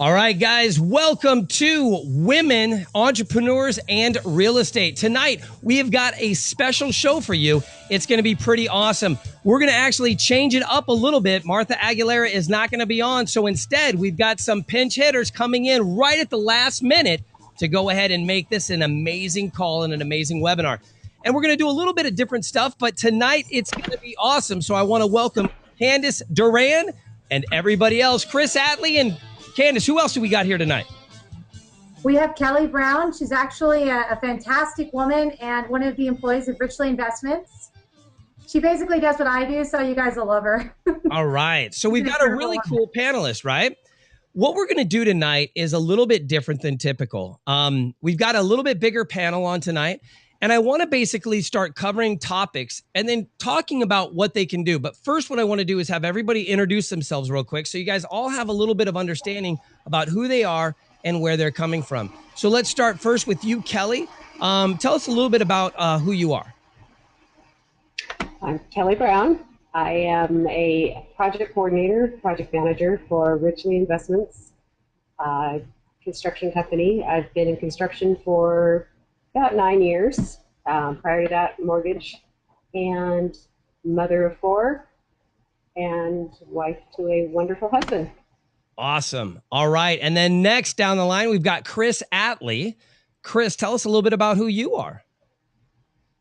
All right, guys, welcome to Women, Entrepreneurs, and Real Estate. Tonight, we have got a special show for you. It's going to be pretty awesome. We're going to actually change it up a little bit. Martha Aguilera is not going to be on, so instead, we've got some pinch hitters coming in right at the last minute to go ahead and make this an amazing call and an amazing webinar. And we're going to do a little bit of different stuff, but tonight, it's going to be awesome. So I want to welcome Candice Duran and everybody else, Chris Atley and Candice, who else do we got here tonight? We have Kelly Brown. She's actually a fantastic woman and one of the employees of Richley Investments. She basically does what I do, so you guys will love her. All right. So we've got a really cool panelist, right? What we're going to do tonight is a little bit different than typical. We've got a little bit bigger panel on tonight, and I want to basically start covering topics and then talking about what they can do. But first, what I want to do is have everybody introduce themselves real quick so you guys all have a little bit of understanding about who they are and where they're coming from. So let's start first with you, Kelly. Tell us a little bit about who you are. I'm Kelly Brown. I am a project coordinator, project manager for Richley Investments, construction company. I've been in construction for about 9 years. Prior to that, mortgage, and mother of 4, and wife to a wonderful husband. Awesome. All right. And then next down the line, we've got Chris Atley. Chris, tell us a little bit about who you are.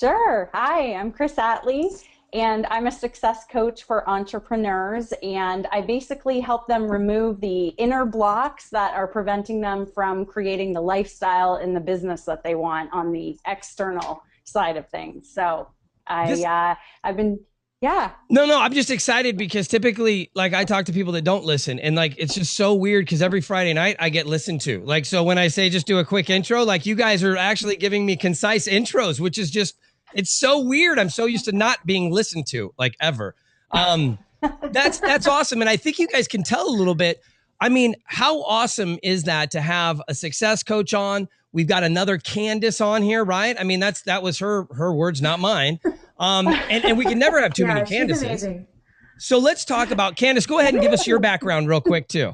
Sure. Hi, I'm Chris Atley, and I'm a success coach for entrepreneurs, and I basically help them remove the inner blocks that are preventing them from creating the lifestyle and the business that they want on the external side of things. So I've been, yeah. No, I'm just excited because typically, like, I talk to people that don't listen, and like, it's just so weird because every Friday night I get listened to. Like, so when I say just do a quick intro, like, you guys are actually giving me concise intros, which is just, it's so weird. I'm so used to not being listened to, like, ever. That's awesome. And I think you guys can tell a little bit. I mean, how awesome is that to have a success coach on? We've got another Candice on here, right? I mean, that was her words, not mine. And we can never have too many Candices. So let's talk about Candice. Go ahead and give us your background real quick too.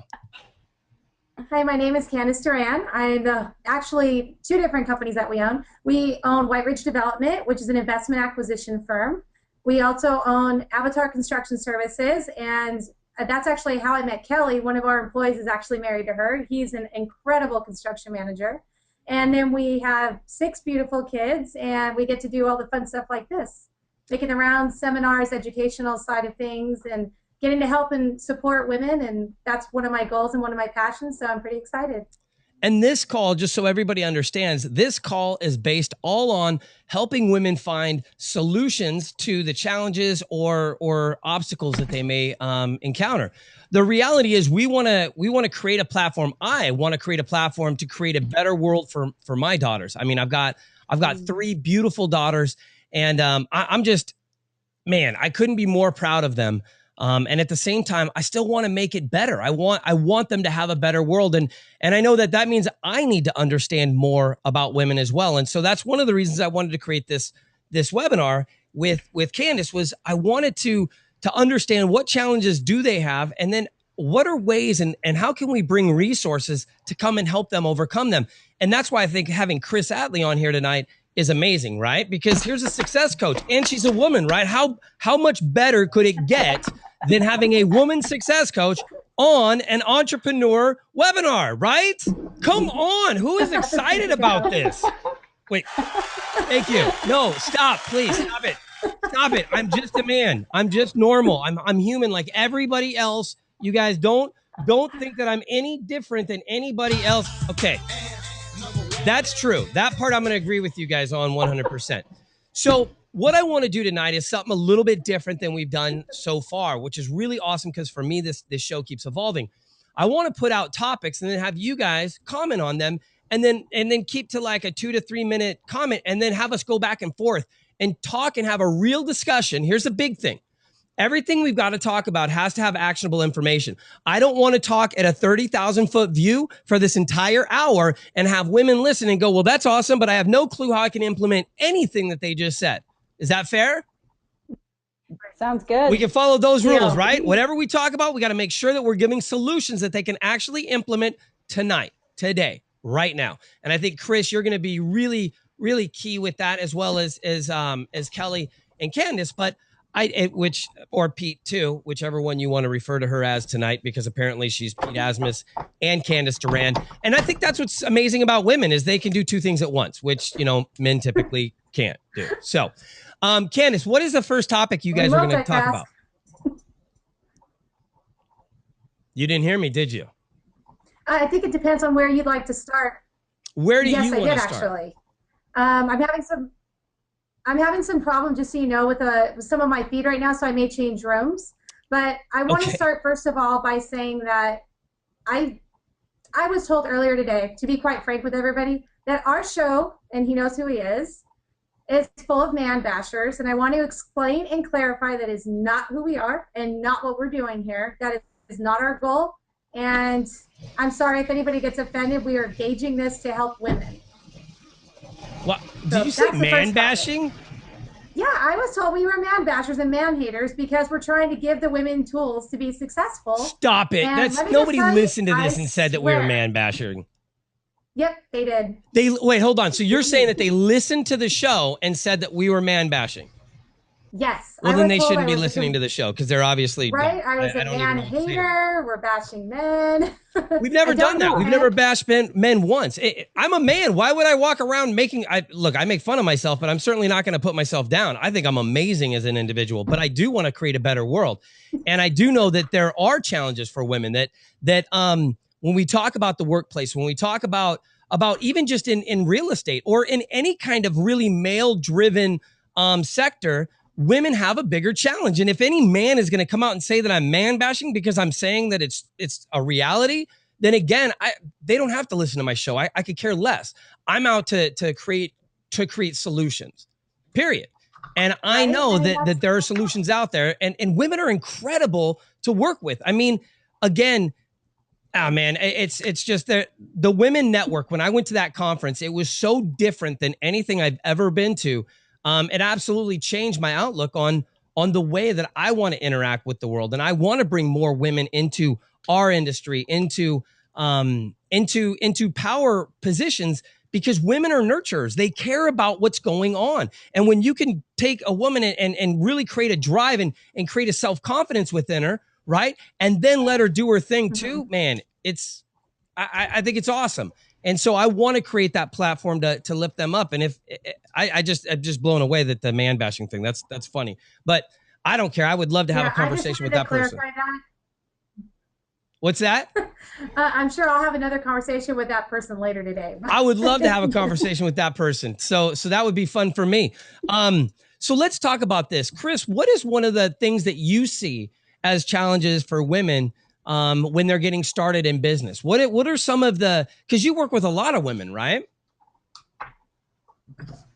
Hi, my name is Candice Duran. I'm actually 2 different companies that we own. We own White Ridge Development, which is an investment acquisition firm. We also own Avatar Construction Services, and that's actually how I met Kelly. One of our employees is actually married to her. He's an incredible construction manager. And then we have 6 beautiful kids, and we get to do all the fun stuff like this, making around seminars, educational side of things, and getting to help and support women, and that's one of my goals and one of my passions, so I'm pretty excited. And this call, just so everybody understands, this call is based all on helping women find solutions to the challenges or obstacles that they may encounter. The reality is we want to create a platform. I want to create a platform to create a better world for my daughters. I mean, I've got 3 beautiful daughters, and I'm just, man, I couldn't be more proud of them. And at the same time, I still want to make it better. I want them to have a better world. And I know that means I need to understand more about women as well. And so that's one of the reasons I wanted to create this webinar with Candice. Was I wanted to understand what challenges do they have, and then what are ways and how can we bring resources to come and help them overcome them. And that's why I think having Chris Atley on here tonight is amazing, right? Because here's a success coach, and she's a woman, right? How much better could it get than having a woman success coach on an entrepreneur webinar, right? Come on, who is excited about this? Wait, thank you. No, stop, please, stop it. Stop it. I'm just a man. I'm just normal. I'm human like everybody else. You guys don't think that I'm any different than anybody else. Okay. That's true. That part I'm going to agree with you guys on 100%. So what I want to do tonight is something a little bit different than we've done so far, which is really awesome because for me, this show keeps evolving. I want to put out topics and then have you guys comment on them and then keep to like a 2 to 3 minute comment and then have us go back and forth and talk and have a real discussion. Here's the big thing. Everything we've got to talk about has to have actionable information. I don't want to talk at a 30,000-foot view for this entire hour and have women listen and go, well, that's awesome, but I have no clue how I can implement anything that they just said. Is that fair? Sounds good. We can follow those rules, right? Whatever we talk about, we got to make sure that we're giving solutions that they can actually implement tonight, today, right now. And I think, Chris, you're going to be really, really key with that, as well as Kelly and Candice, but or Pete too, whichever one you want to refer to her as tonight, because apparently she's Pete ASMUS and Candice Duran. And I think that's what's amazing about women, is they can do two things at once, which, you know, men typically can't do. So, Candice, what is the first topic you guys are going to talk about? You didn't hear me, did you? I think it depends on where you'd like to start. Where do you want to start? Yes, I did actually. I'm having some problem, just so you know, with some of my feed right now, so I may change rooms. But I want to start first of all by saying that I was told earlier today, to be quite frank with everybody, that our show, and he knows who he is full of man bashers, and I want to explain and clarify that is not who we are and not what we're doing here. That is not our goal. And I'm sorry if anybody gets offended. We are gauging this to help women. What? Did you say man bashing? Yeah, I was told we were man bashers and man haters because we're trying to give the women tools to be successful. Stop it. Nobody listened to this and said that we were man bashing. Yep, they did. Wait, hold on. So you're saying that they listened to the show and said that we were man bashing? Yes. Well, then they shouldn't be listening to the show, because they're obviously right. I was a man hater. We're bashing men. We've never done that. We've never bashed men once. I'm a man. Why would I walk around making? Look, I make fun of myself, but I'm certainly not going to put myself down. I think I'm amazing as an individual, but I do want to create a better world, and I do know that there are challenges for women. That when we talk about the workplace, when we talk about even just in real estate or in any kind of really male-driven sector, women have a bigger challenge. And if any man is going to come out and say that I'm man bashing because I'm saying that it's a reality, then again, they don't have to listen to my show. I could care less. I'm out to create solutions, period. And I know that there are solutions out there, and women are incredible to work with. I mean, again, man, it's just the Women Network. When I went to that conference, it was so different than anything I've ever been to. It absolutely changed my outlook on the way that I want to interact with the world. And I want to bring more women into our industry, into power positions, because women are nurturers. They care about what's going on. And when you can take a woman and really create a drive and create a self-confidence within her, right? And then let her do her thing too, man, I think it's awesome. And so I want to create that platform to lift them up. And if I'm just blown away that the man bashing thing, that's funny, but I don't care. I would love to have a conversation with that person. What's that? I'm sure I'll have another conversation with that person later today. I would love to have a conversation with that person. So that would be fun for me. So let's talk about this. Chris, what is one of the things that you see as challenges for women when they're getting started in business? What are some of because you work with a lot of women, right?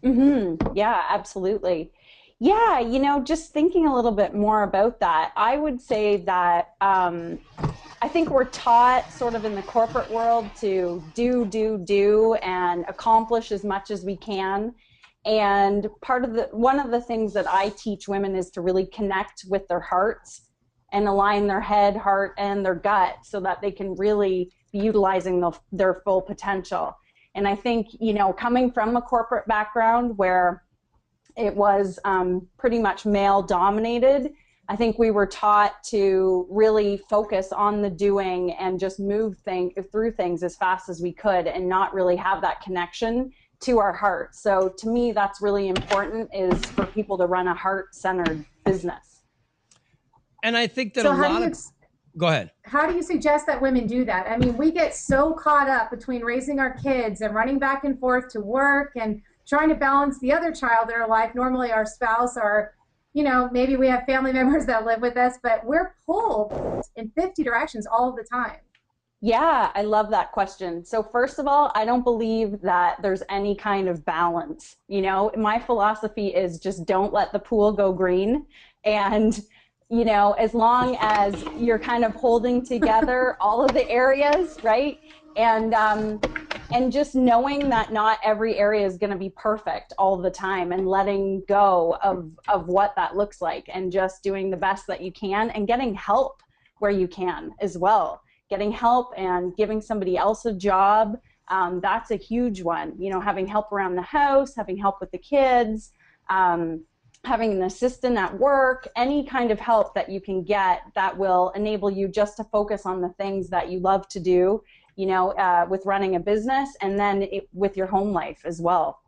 Mm-hmm. Yeah, absolutely. Yeah, just thinking a little bit more about that, I would say that I think we're taught sort of in the corporate world to do and accomplish as much as we can. And one of the things that I teach women is to really connect with their hearts and align their head, heart, and their gut so that they can really be utilizing their full potential. And I think, coming from a corporate background where it was pretty much male dominated, I think we were taught to really focus on the doing and just move through things as fast as we could and not really have that connection to our heart. So to me, that's really important, is for people to run a heart-centered business. And I think that go ahead. How do you suggest that women do that? I mean, we get so caught up between raising our kids and running back and forth to work and trying to balance the other child in our life, normally our spouse, or, maybe we have family members that live with us, but we're pulled in 50 directions all the time. Yeah, I love that question. So first of all, I don't believe that there's any kind of balance. My philosophy is just don't let the pool go green. And as long as you're kind of holding together all of the areas, right? And just knowing that not every area is going to be perfect all the time, and letting go of what that looks like, and just doing the best that you can, and getting help where you can as well. getting help and giving somebody else a job, that's a huge one. You know, having help around the house, having help with the kids, having an assistant at work, any kind of help that you can get that will enable you just to focus on the things that you love to do, you know, with running a business, and then with your home life as well.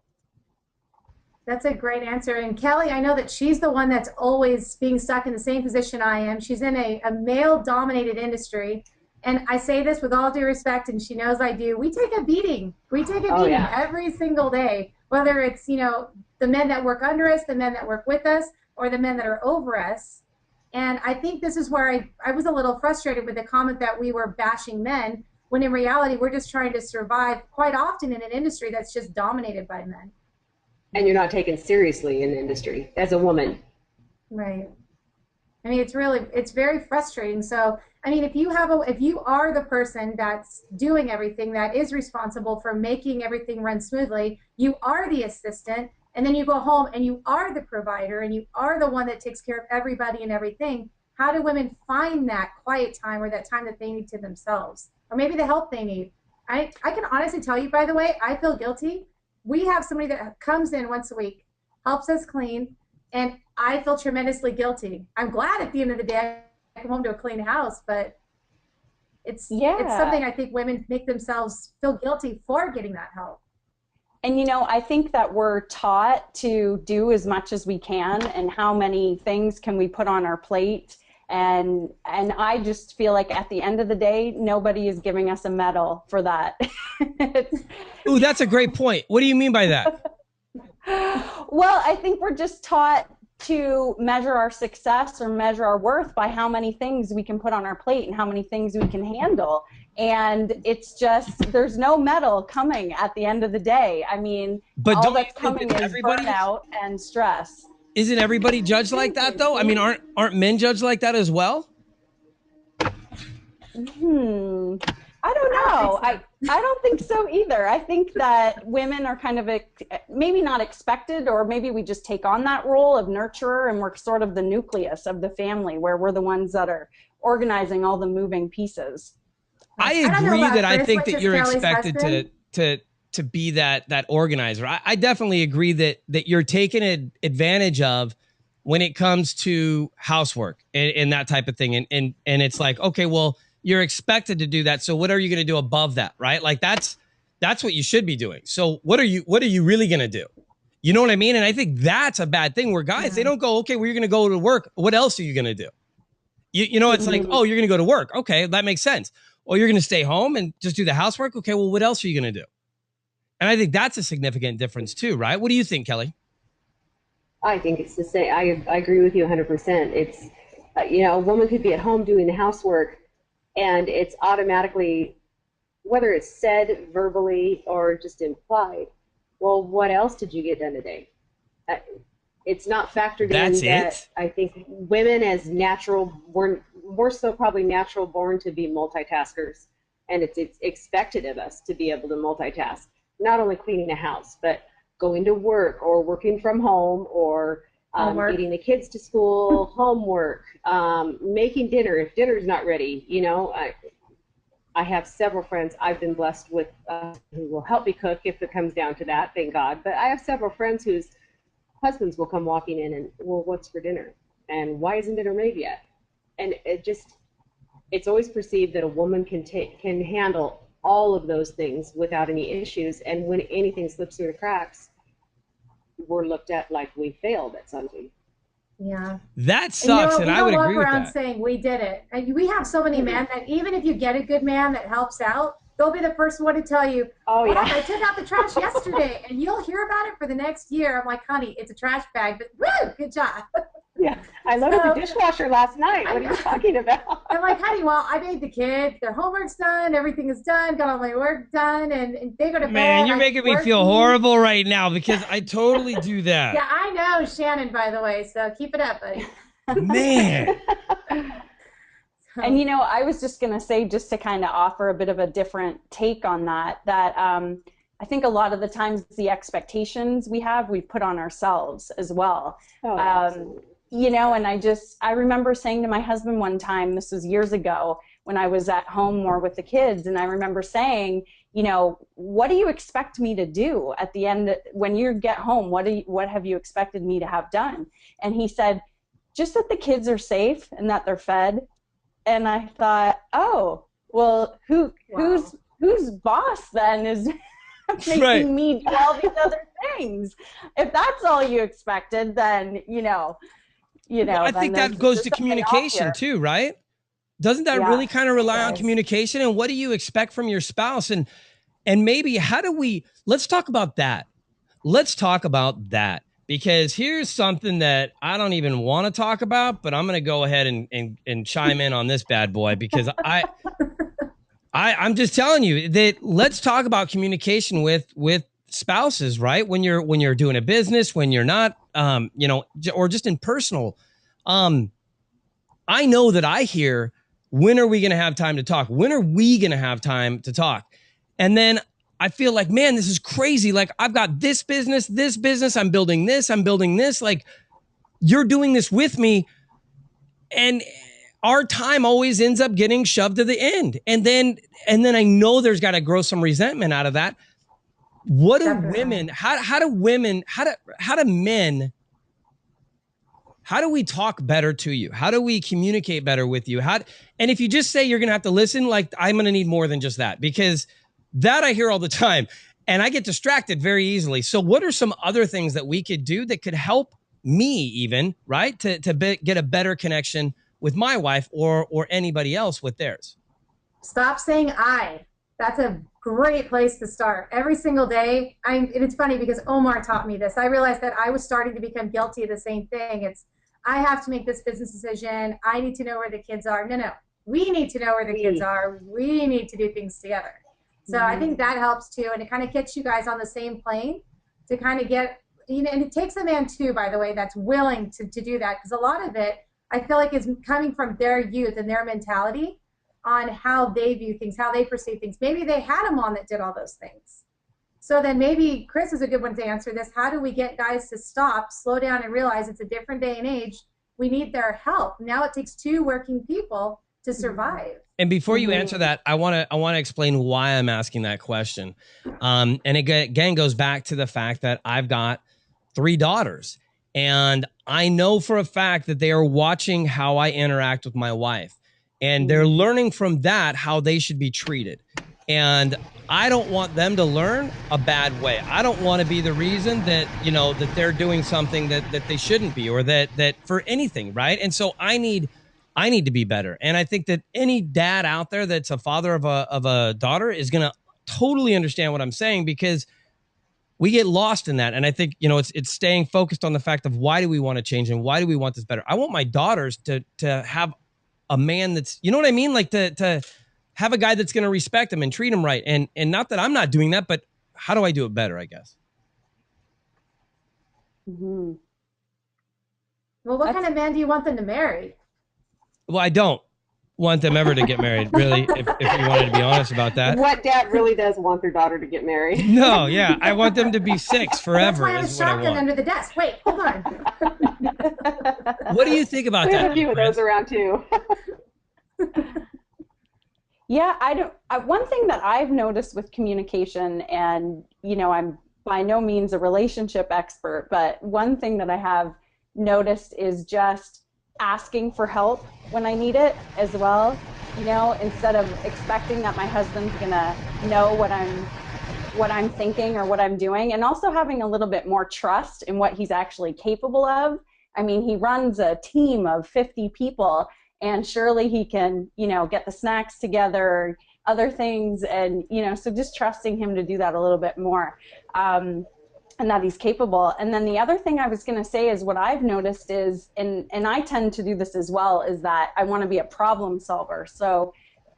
That's a great answer. And Kelly, I know that she's the one that's always being stuck in the same position I am. She's in a male-dominated industry. And I say this with all due respect, and she knows I do. We take a beating. We take a beating every single day, whether it's, you know, the men that work under us, the men that work with us, or the men that are over us. And I think this is where I was a little frustrated with the comment that we were bashing men, when in reality we're just trying to survive quite often in an industry that's just dominated by men. And you're not taken seriously in the industry as a woman. Right. I mean, it's very frustrating. So, I mean, if you are the person that's doing everything, that is responsible for making everything run smoothly, you are the assistant, and then you go home and you are the provider, and you are the one that takes care of everybody and everything. How do women find that quiet time, or that time that they need to themselves, or maybe the help they need? I can honestly tell you, by the way, I feel guilty. We have somebody that comes in once a week, helps us clean, and I feel tremendously guilty. I'm glad at the end of the day I come home to a clean house, but it's something I think women make themselves feel guilty for getting that help. And, you know, I think that we're taught to do as much as we can, and how many things can we put on our plate. And I just feel like at the end of the day, nobody is giving us a medal for that. Ooh, that's a great point. What do you mean by that? Well, I think we're just taught to measure our success or measure our worth by how many things we can put on our plate and how many things we can handle. And it's just, there's no medal coming at the end of the day. I mean, but all that's coming is burnout and stress. Isn't everybody judged like that, though? I mean, aren't men judged like that as well? I don't know. I don't think so either. I think that women are kind of maybe not expected, or maybe we just take on that role of nurturer, and we're sort of the nucleus of the family, where we're the ones that are organizing all the moving pieces. I agree that I think that you're expected to be that organizer. I definitely agree that you're taken advantage of when it comes to housework and that type of thing. And it's like, okay, well, you're expected to do that. So what are you going to do above that? Right? Like that's what you should be doing. So what are you really going to do? You know what I mean? And I think that's a bad thing, where guys, they don't go, okay, well, you're going to go to work. What else are you going to do? You know, it's like, oh, you're going to go to work. Okay, that makes sense. Or you're going to stay home and just do the housework. Okay, well, what else are you going to do? And I think that's a significant difference too, right? What do you think, Kelly? I think it's the same. I agree with you 100%. It's, you know, a woman could be at home doing the housework, and it's automatically, whether it's said verbally or just implied, well, what else did you get done today? It's not factored in that. I think women as natural born, more so probably natural born to be multitaskers, and it's expected of us to be able to multitask. Not only cleaning the house, but going to work, or working from home, or getting the kids to school, homework, making dinner if dinner's not ready. You know, I have several friends I've been blessed with who will help me cook if it comes down to that, thank God. But I have several friends whose husbands will come walking in and, well, what's for dinner? And why isn't dinner made yet? And it's always perceived that a woman can handle all of those things without any issues, and when anything slips through the cracks, we're looked at like we failed at something. Yeah. That sucks, and I would agree with that. We don't walk around saying we did it. And we have so many men that even if you get a good man that helps out, they'll be the first one to tell you, oh yeah, I took out the trash yesterday, and you'll hear about it for the next year. I'm like, honey, it's a trash bag, but woo, good job. Yeah, I loaded the dishwasher last night. What are you talking about? I'm like, honey, well, I made the kids. Their homework's done. Everything is done. Got all my work done, and they go to bed. Man, you're making me feel horrible right now, because I totally do that. Yeah, I know, Shannon, by the way, so keep it up, buddy. Man. And, you know, I was just going to say, just to kind of offer a bit of a different take on that I think a lot of the times the expectations we put on ourselves as well. Oh, you know, and I remember saying to my husband one time, this was years ago, when I was at home more with the kids. And I remember saying, you know, what do you expect me to do at the end when you get home? What have you expected me to have done? And he said, just that the kids are safe and that they're fed. And I thought, oh, well, whose boss then is making me do all these other things? If that's all you expected, then well, I think that goes to communication too, right? Doesn't that really kind of rely on communication? And what do you expect from your spouse? And maybe let's talk about that. Let's talk about that, because here's something that I don't even want to talk about, but I'm going to go ahead and chime in on this bad boy, because I'm just telling you that let's talk about communication with spouses, right? When you're doing a business, when you're not, or just in personal. I know that I hear, when are we going to have time to talk? When are we going to have time to talk? And then I feel like, man, this is crazy. Like, I've got this business, I'm building this. Like, you're doing this with me. And our time always ends up getting shoved to the end. And then I know there's got to grow some resentment out of that. What do women, how do we talk better to you? How do we communicate better with you? And if you just say you're going to have to listen, like, I'm going to need more than just that, because that I hear all the time and I get distracted very easily. So what are some other things that we could do that could help me even, right? To get a better connection with my wife or anybody else with theirs? Stop saying I. That's a great place to start. Every single day, it's funny because Omar taught me this. I realized that I was starting to become guilty of the same thing. I have to make this business decision. I need to know where the kids are. No. We need to know where the kids are. We need to do things together. So I think that helps too. And it kind of gets you guys on the same plane to kind of get, and it takes a man too, by the way, that's willing to do that. Because a lot of it, I feel like, is coming from their youth and their mentality on how they view things, how they perceive things. Maybe they had a mom that did all those things. So then maybe Chris is a good one to answer this. How do we get guys to stop, slow down, and realize it's a different day and age? We need their help. Now it takes two working people to survive. And before you answer that, I want to explain why I'm asking that question. And it again goes back to the fact that I've got 3 daughters, and I know for a fact that they are watching how I interact with my wife. And they're learning from that how they should be treated. And I don't want them to learn a bad way. I don't want to be the reason that, that they're doing something that they shouldn't be, or that for anything, right? And so I need to be better. And I think that any dad out there that's a father of a daughter is going to totally understand what I'm saying, because we get lost in that. And I think, it's staying focused on the fact of, why do we want to change and why do we want this better? I want my daughters to have a man that's, you know what I mean? Like to have a guy that's going to respect him and treat him right. And not that I'm not doing that, but how do I do it better, I guess? Well, what kind of man do you want them to marry? Well, I don't want them ever to get married, really, if you wanted to be honest about that. What dad really does want their daughter to get married? No, yeah. I want them to be 6 forever. That's why I have a shotgun under the desk. Wait, hold on. What do you think about We that? have a few of those around too. Yeah, one thing that I've noticed with communication, and I'm by no means a relationship expert, but one thing that I have noticed is just asking for help when I need it as well. Instead of expecting that my husband's gonna know what I'm thinking or what I'm doing, and also having a little bit more trust in what he's actually capable of. I mean, he runs a team of 50 people, and surely he can, get the snacks together, other things, and, so just trusting him to do that a little bit more, and that he's capable. And then the other thing I was going to say is, what I've noticed is, and I tend to do this as well, is that I want to be a problem solver. So,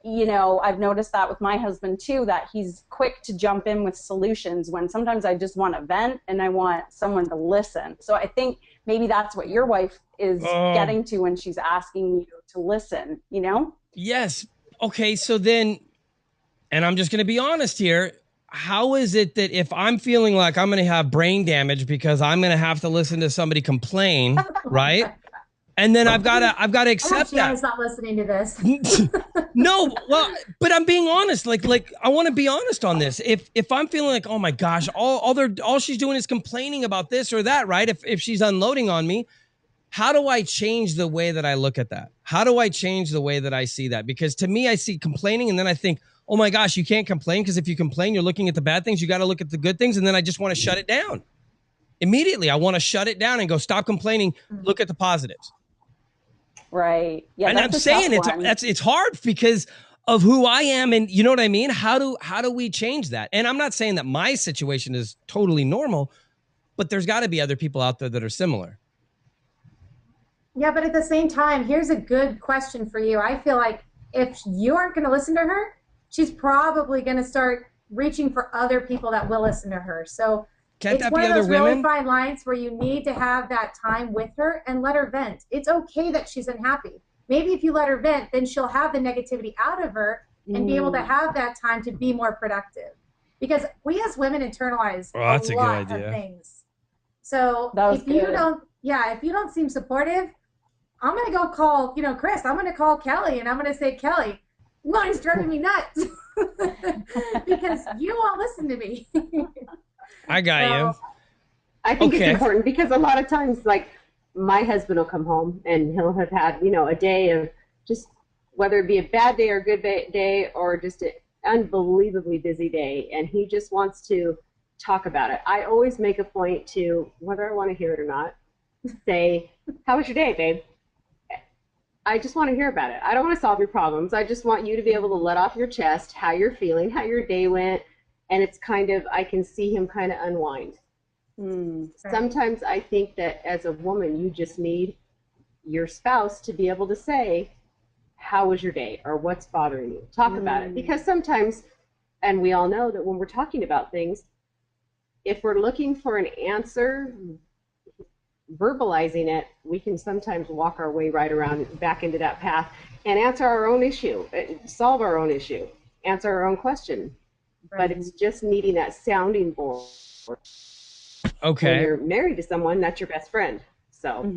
I've noticed that with my husband too, that he's quick to jump in with solutions when sometimes I just want to vent and I want someone to listen. So I think maybe that's what your wife is getting to when she's asking you to listen, Yes. Okay. So then, and I'm just going to be honest here, how is it that if I'm feeling like I'm going to have brain damage because I'm going to have to listen to somebody complain, right? And then I've got to accept that. Shannon's not listening to this. No, well, but I'm being honest. Like I want to be honest on this. If I'm feeling like, oh my gosh, all she's doing is complaining about this or that, right? If she's unloading on me, how do I change the way that I look at that? How do I change the way that I see that? Because to me, I see complaining and then I think, oh my gosh, you can't complain, because if you complain, you're looking at the bad things. You got to look at the good things. And then I just want to shut it down. Immediately, I want to shut it down and go, stop complaining. Look at the positives. Right. Yeah. And I'm saying it's hard because of who I am. And you know what I mean? How do we change that? And I'm not saying that my situation is totally normal, but there's got to be other people out there that are similar. Yeah, but at the same time, here's a good question for you. I feel like if you aren't going to listen to her, she's probably going to start reaching for other people that will listen to her. So Can't it's that one be of other those women? really fine lines where you need to have that time with her and let her vent. It's okay that she's unhappy. Maybe if you let her vent, then she'll have the negativity out of her and be able to have that time to be more productive. Because we as women internalize a lot of things. So if you don't seem supportive, I'm going to go call, Chris, I'm going to call Kelly and I'm going to say, Kelly, mine's driving me nuts because you won't listen to me. I got you. I think it's important because a lot of times, like, my husband will come home and he'll have had, a day of just, whether it be a bad day or a good day or just an unbelievably busy day, and he just wants to talk about it. I always make a point to, whether I want to hear it or not, say, how was your day, babe? I just want to hear about it. I don't want to solve your problems. I just want you to be able to let off your chest how you're feeling, how your day went, and it's kind of, I can see him kind of unwind. Sometimes I think that as a woman, you just need your spouse to be able to say, how was your day, or what's bothering you? Talk about it. Because sometimes, and we all know that when we're talking about things, if we're looking for an answer, verbalizing it, we can sometimes walk our way right around back into that path and answer our own issue, solve our own issue, answer our own question. But it's just needing that sounding board. Okay. When you're married to someone, that's your best friend. So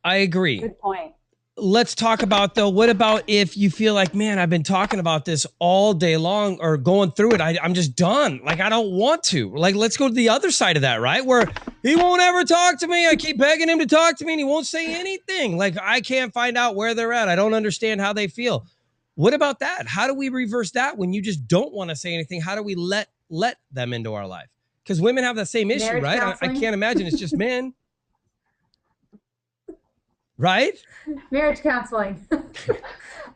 I agree. Good point. Let's talk about, though, what about if you feel like, man, I've been talking about this all day long or going through it. I'm just done. Like, I don't want to. Like, let's go to the other side of that, right? Where he won't ever talk to me. I keep begging him to talk to me and he won't say anything. Like, I can't find out where they're at. I don't understand how they feel. What about that? How do we reverse that when you just don't want to say anything? How do we let them into our life? Because women have that same issue, Marriage right? I can't imagine it's just men. Right? Marriage counseling.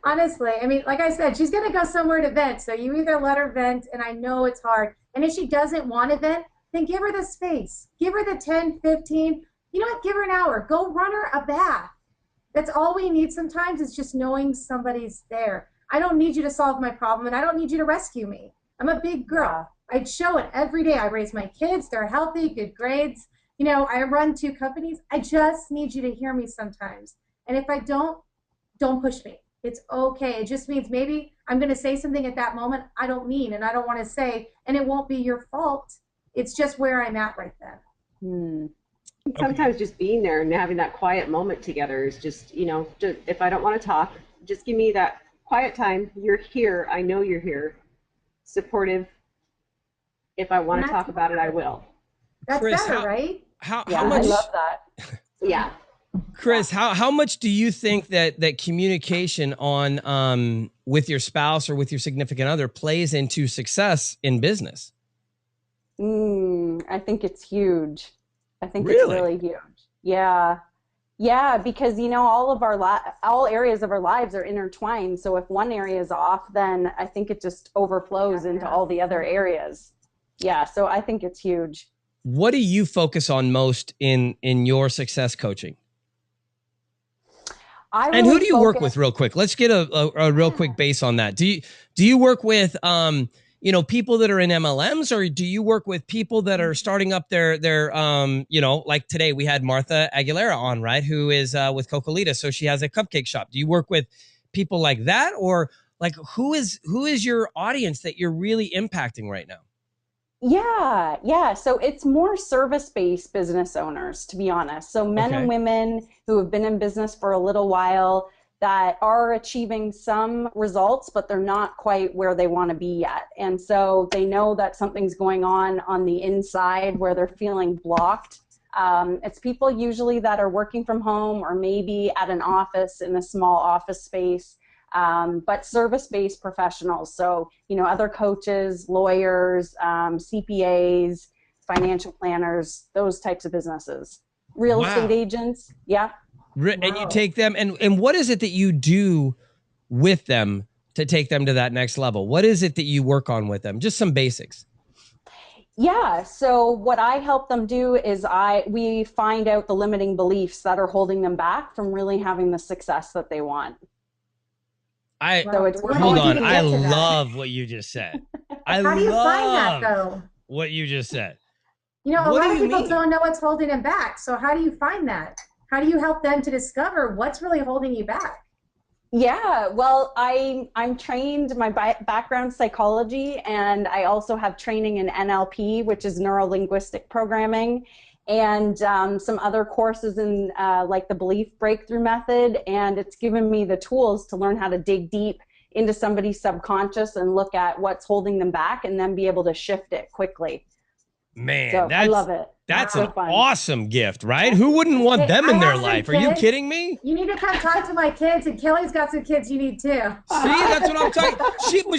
Honestly, I mean, like I said, she's going to go somewhere to vent. So you either let her vent, and I know it's hard. And if she doesn't want to vent, then give her the space. Give her the 10, 15. You know what? Give her an hour. Go run her a bath. That's all we need sometimes, is just knowing somebody's there. I don't need you to solve my problem, and I don't need you to rescue me. I'm a big girl. I'd show it every day. I raise my kids. They're healthy, good grades. I run 2 companies. I just need you to hear me sometimes. And if I don't push me. It's okay. It just means maybe I'm going to say something at that moment I don't mean and I don't want to say, and it won't be your fault. It's just where I'm at right then. Sometimes just being there and having that quiet moment together is just, if I don't want to talk, just give me that quiet time. You're here. I know you're here. Supportive. If I want to talk about it, I will. That's Chris, better, right? How Yeah, much? I love that. Yeah. Chris, how much do you think that communication on with your spouse or with your significant other plays into success in business? I think it's huge. I think Really? it's really huge. Yeah. Yeah, because all areas of our lives are intertwined. So if one area is off, then I think it just overflows into all the other areas. Yeah, so I think it's huge. What do you focus on most in your success coaching? And who do you work with, real quick? Let's get a real quick base on that. Do you work with people that are in MLMs, or do you work with people that are starting up their like today we had Martha Aguilera on, right? Who is with Cocolita. So she has a cupcake shop. Do you work with people like that, or like who is your audience that you're really impacting right now? Yeah. So it's more service-based business owners, to be honest. So men and women who have been in business for a little while that are achieving some results, but they're not quite where they want to be yet. And so they know that something's going on the inside where they're feeling blocked. It's people usually that are working from home or maybe at an office in a small office space. But service-based professionals, so, other coaches, lawyers, CPAs, financial planners, those types of businesses. Real estate agents, yeah. And you take them, and what is it that you do with them to take them to that next level? What is it that you work on with them? Just some basics. Yeah, so what I help them do is we find out the limiting beliefs that are holding them back from really having the success that they want. Hold on. I love what you just said. How do you find that, though? What you just said. A lot of people don't know what's holding them back. So how do you find that? How do you help them to discover what's really holding you back? Yeah, well, I'm trained, my background's psychology, and I also have training in NLP, which is neuro-linguistic programming, and some other courses in like the belief breakthrough method, and it's given me the tools to learn how to dig deep into somebody's subconscious and look at what's holding them back and then be able to shift it quickly. Man, so I love it. That's an awesome gift, right? Who wouldn't want them in their life? Are you kidding me? You need to come talk to my kids, and Kelly's got some kids you need too. See, that's what I'm talking.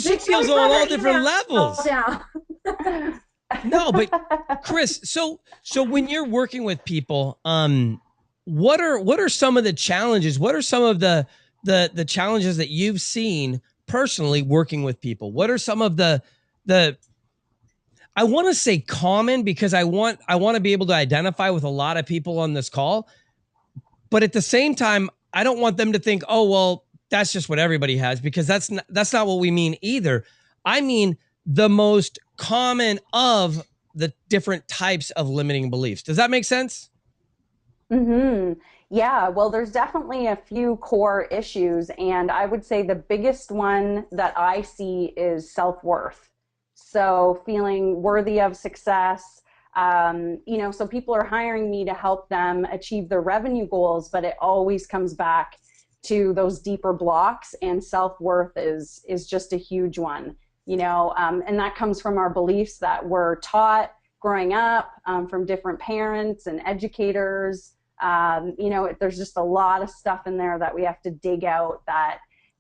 She feels on all different levels. Yeah. No, but Chris, so when you're working with people, what are some of the challenges? What are some of the challenges that you've seen personally working with people? What are some of the I want to say common, because I want to be able to identify with a lot of people on this call, but at the same time, I don't want them to think, oh, well, that's just what everybody has, because that's not what we mean either. I mean the most common of the different types of limiting beliefs. Does that make sense? Mm-hmm. Yeah, well, there's definitely a few core issues, and I would say the biggest one that I see is self-worth. So feeling worthy of success, so people are hiring me to help them achieve their revenue goals, but it always comes back to those deeper blocks, and self-worth is just a huge one, and that comes from our beliefs that we're taught growing up from different parents and educators. There's just a lot of stuff in there that we have to dig out,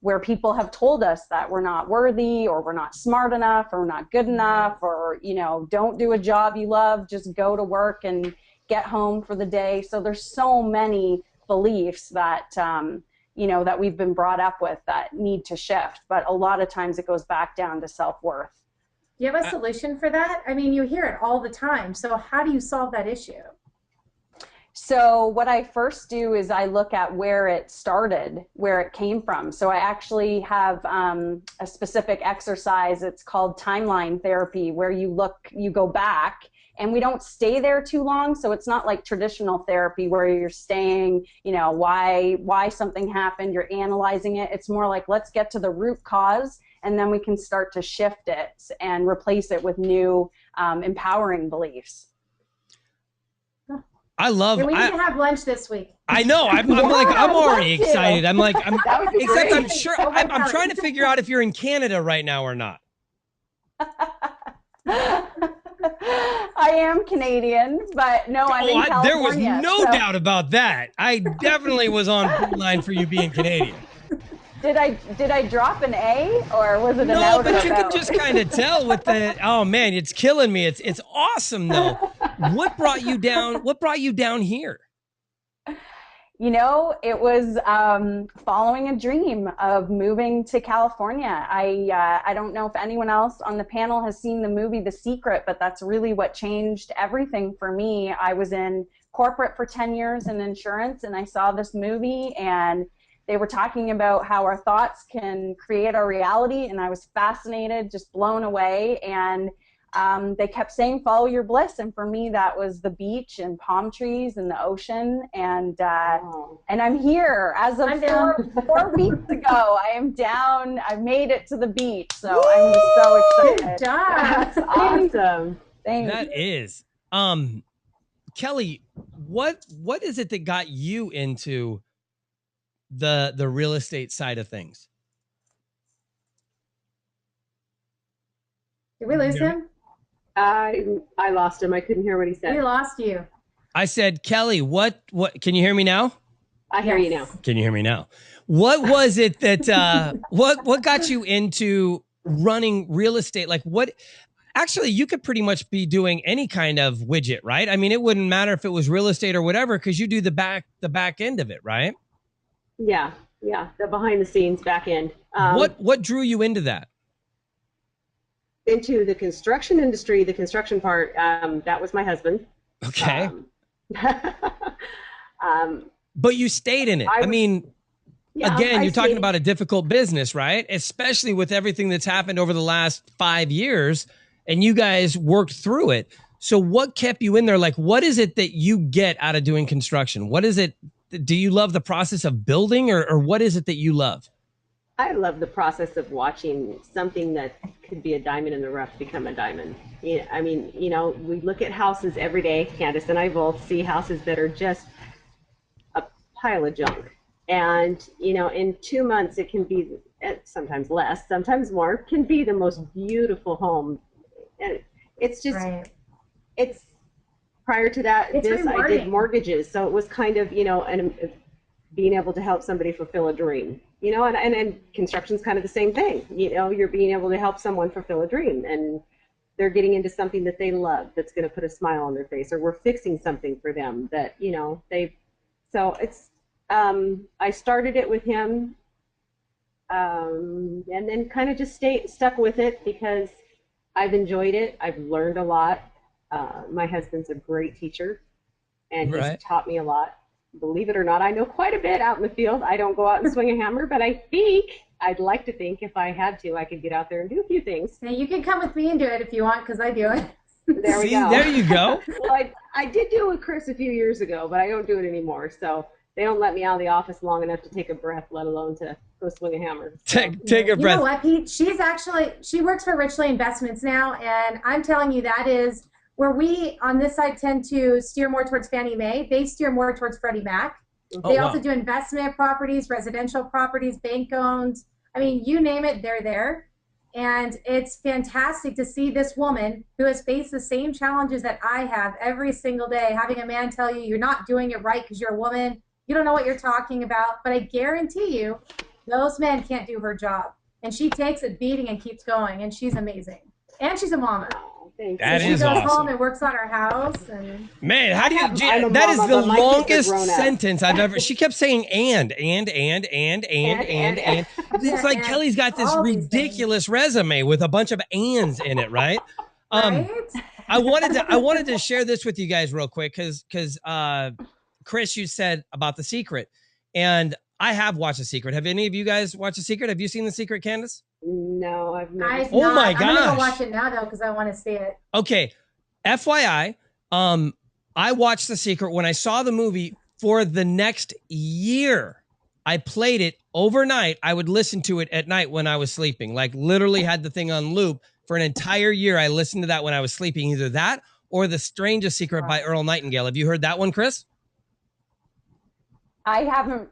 where people have told us that we're not worthy, or we're not smart enough, or we're not good enough, or, don't do a job you love, just go to work and get home for the day. So there's so many beliefs that, that we've been brought up with that need to shift. But a lot of times it goes back down to self-worth. Do you have a solution for that? I mean, you hear it all the time. So how do you solve that issue? So what I first do is I look at where it started, where it came from. So I actually have a specific exercise. It's called timeline therapy, where you go back, and we don't stay there too long. So it's not like traditional therapy where you're staying, why something happened, you're analyzing it. It's more like, let's get to the root cause, and then we can start to shift it and replace it with new empowering beliefs. We need to have lunch this week. I know. I'm already excited. Except I'm sure I'm trying to figure out if you're in Canada right now or not. I am Canadian, but no, I'm in California. There was no doubt about that. I definitely was on line for you being Canadian. Did I drop an A, or was it an No, but you can just kind of tell with the, oh man, it's killing me. It's awesome though. What brought you down? What brought you down here? It was following a dream of moving to California. I don't know if anyone else on the panel has seen the movie The Secret, but that's really what changed everything for me. I was in corporate for 10 years in insurance, and I saw this movie, and they were talking about how our thoughts can create our reality, and I was fascinated, just blown away, and they kept saying, follow your bliss, and for me, that was the beach and palm trees and the ocean, and I'm here. As of 4 weeks ago, I am down. I made it to the beach, so I'm just so excited. Good job. That's awesome. Thanks. That is. Kelly, what is it that got you into the real estate side of things? Did we lose him? I lost him. I couldn't hear what he said. We lost you. I said, Kelly, what can you hear me now? I hear you now. Can you hear me now? What was it that what got you into running real estate? Like what actually you could pretty much be doing any kind of widget, right? I mean, it wouldn't matter if it was real estate or whatever, because you do the back end of it, right? Yeah. The behind the scenes back end. What drew you into that? Into the construction industry, the construction part, that was my husband. Okay. But you stayed in it. I mean, again, you're talking about a difficult business, right? Especially with everything that's happened over the last 5 years, and you guys worked through it. So what kept you in there? Like, what is it that you get out of doing construction? What is it? Do you love the process of building, or what is it that you love? I love the process of watching something that could be a diamond in the rough become a diamond. Yeah, I mean, you know, we look at houses every day. Candice and I both see houses that are just a pile of junk. And, you know, in 2 months, it can be, sometimes less, sometimes more, can be the most beautiful home. And it's just, it's, prior to that, I did mortgages. So it was kind of, you know, and being able to help somebody fulfill a dream. You know, and construction's kind of the same thing. You know, you're being able to help someone fulfill a dream, and they're getting into something that they love, that's going to put a smile on their face, or we're fixing something for them that, you know, so it's, I started it with him, and then kind of just stuck with it because I've enjoyed it. I've learned a lot. My husband's a great teacher, and he's taught me a lot. Believe it or not, I know quite a bit out in the field. I don't go out and swing a hammer, but I'd like to think if I had to, I could get out there and do a few things. Now you can come with me and do it if you want, because I do it. There we go. There you go. Well, I did do it with Chris a few years ago, but I don't do it anymore. So they don't let me out of the office long enough to take a breath, let alone to go swing a hammer. So, take a breath. You know what, Pete? She works for Richley Investments now, and I'm telling you, that is where we on this side tend to steer more towards Fannie Mae. They steer more towards Freddie Mac. They also do investment properties, residential properties, bank owned. I mean, you name it, they're there. And it's fantastic to see this woman who has faced the same challenges that I have every single day, having a man tell you you're not doing it right because you're a woman, you don't know what you're talking about. But I guarantee you, those men can't do her job. And she takes a beating and keeps going, and she's amazing. And she's a mama. That so is awesome. She goes home and works on her house. And man, how do you? That is the longest sentence I've ever. She kept saying and. It's like Kelly's got this ridiculous resume with a bunch of ands in it, right? I wanted to share this with you guys real quick because Chris, you said about The Secret, and I have watched The Secret. Have any of you guys watched The Secret? Have you seen The Secret, Candice? No, I've not. Oh my gosh. I'm gonna go watch it now though because I want to see it. Okay, FYI, I watched The Secret when I saw the movie for the next year. I played it overnight. I would listen to it at night when I was sleeping. Like literally had the thing on loop for an entire year. I listened to that when I was sleeping. Either that or The Strangest Secret by Earl Nightingale. Have you heard that one, Chris? I haven't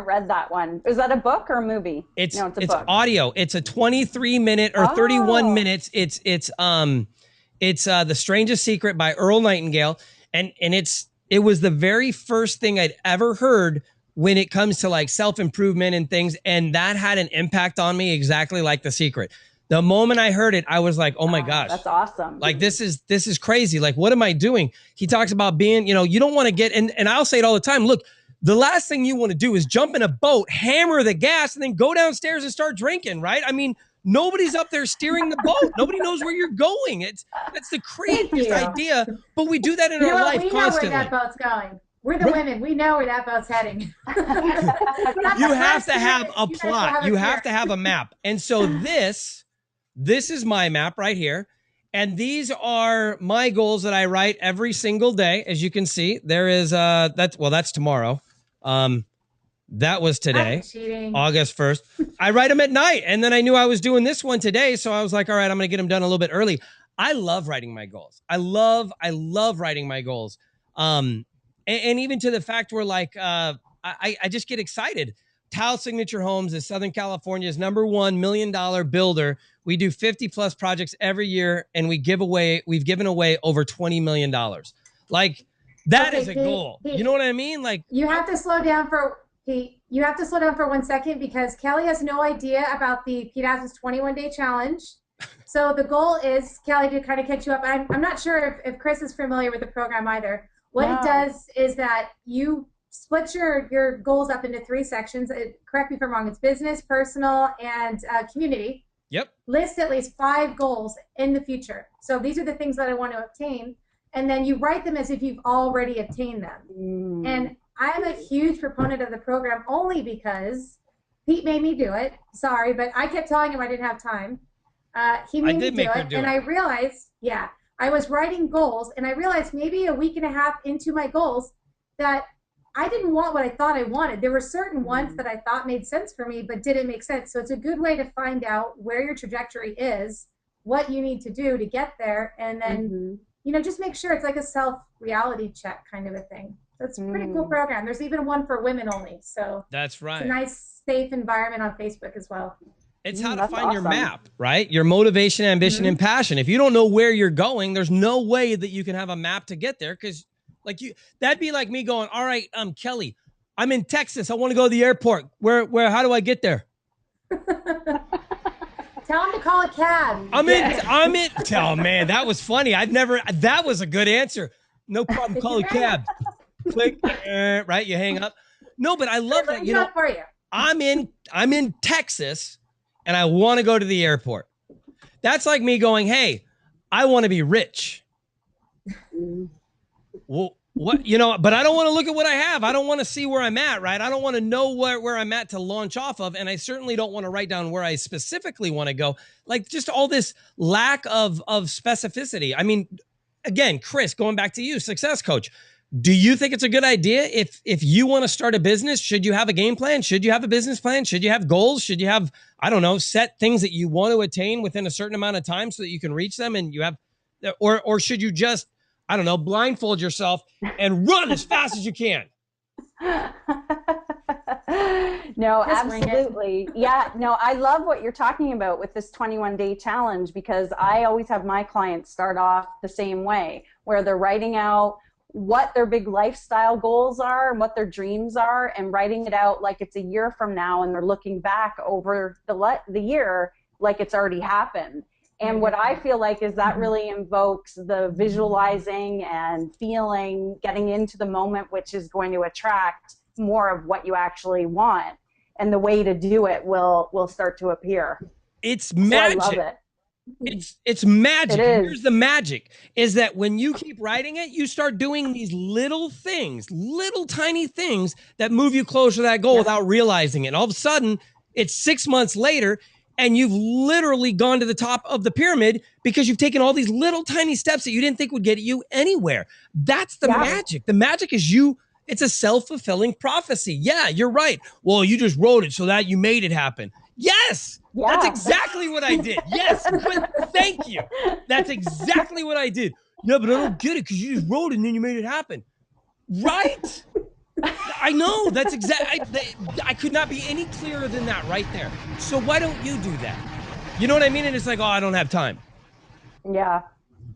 read that one. Is that a book or a movie? It's a book. Audio. It's a 23-minute or 31 minutes. It's The Strangest Secret by Earl Nightingale, and it was the very first thing I'd ever heard when it comes to like self-improvement and things, and that had an impact on me exactly like The Secret. The moment I heard it, I was like, oh my gosh. That's awesome. Like, this is crazy. Like, what am I doing? He talks about being, you don't want to get, and I'll say it all the time. Look, the last thing you want to do is jump in a boat, hammer the gas, and then go downstairs and start drinking, right? I mean, nobody's up there steering the boat. Nobody knows where you're going. That's the craziest idea, but we do that in our life constantly. We know where that boat's going. We're the women. We know where that boat's heading. You have to have a plot. You have to have a map. And so this is my map right here. And these are my goals that I write every single day. As you can see, there is that's tomorrow. That was today, August 1st. I write them at night, and then I knew I was doing this one today, so I was like, all right, I'm going to get them done a little bit early. I love writing my goals. I love writing my goals. And even to the fact where like, I just get excited. Tile Signature Homes is Southern California's #1 $1 million builder. We do 50 plus projects every year, and we've given away over $20 million. Like that is a goal. Pete, you know what I mean? Like you have to slow down for Pete. You have to slow down for 1 second because Kelly has no idea about the Pete ASMUS 21-day challenge. So the goal is, Kelly, to kind of catch you up. I'm not sure if Chris is familiar with the program either. What it does is that you split your goals up into 3 sections. Correct me if I'm wrong. It's business, personal, and community. Yep. List at least 5 goals in the future. So these are the things that I want to obtain. And then you write them as if you've already obtained them. And I'm a huge proponent of the program only because Pete made me do it. Sorry, but I kept telling him I didn't have time. He made me do it. And I realized, I was writing goals, and I realized maybe a week and a half into my goals that I didn't want what I thought I wanted. There were certain ones that I thought made sense for me, but didn't make sense. So it's a good way to find out where your trajectory is, what you need to do to get there, and then, you know, just make sure it's like a self-reality check kind of a thing. So it's a pretty cool program. There's even one for women only. So that's right. It's a nice, safe environment on Facebook as well. It's how to find your map, right? Your motivation, ambition, and passion. If you don't know where you're going, there's no way that you can have a map to get there. Because like that'd be like me going, all right, Kelly, I'm in Texas. I want to go to the airport. Where, how do I get there? Tell him to call a cab. I'm in. Oh man, that was funny. That was a good answer. No problem. Call a cab. Click, right? You hang up. No, but I love that. You know, for you. I'm in Texas, and I want to go to the airport. That's like me going, hey, I want to be rich. Well, what, you know, but I don't want to look at what I have. I don't want to see where I'm at, right? I don't want to know where I'm at to launch off of. And I certainly don't want to write down where I specifically want to go. Like just all this lack of specificity. I mean, again, Chris, going back to you, success coach. Do you think it's a good idea if you want to start a business? Should you have a game plan? Should you have a business plan? Should you have goals? Should you have, I don't know, set things that you want to attain within a certain amount of time so that you can reach them and you have, or should you just, I don't know, blindfold yourself and run as fast as you can? No, absolutely. Yeah, no, I love what you're talking about with this 21-day challenge because I always have my clients start off the same way where they're writing out what their big lifestyle goals are and what their dreams are and writing it out like it's a year from now and they're looking back over the year like it's already happened. And what I feel like is that really invokes the visualizing and feeling, getting into the moment, which is going to attract more of what you actually want. And the way to do it will start to appear. It's magic. So I love it. It's magic. Here's the magic is that when you keep writing it, you start doing these little things, little tiny things that move you closer to that goal without realizing it. And all of a sudden, it's 6 months later, and you've literally gone to the top of the pyramid because you've taken all these little tiny steps that you didn't think would get you anywhere. That's the magic. The magic is it's a self-fulfilling prophecy. Yeah, you're right. Well, you just wrote it so that you made it happen. Yes, that's exactly what I did. Yes, but thank you. That's exactly what I did. No, but I don't get it because you just wrote it and then you made it happen. Right? I know. That's exactly. I could not be any clearer than that right there. So why don't you do that? You know what I mean? And it's like, oh, I don't have time. Yeah.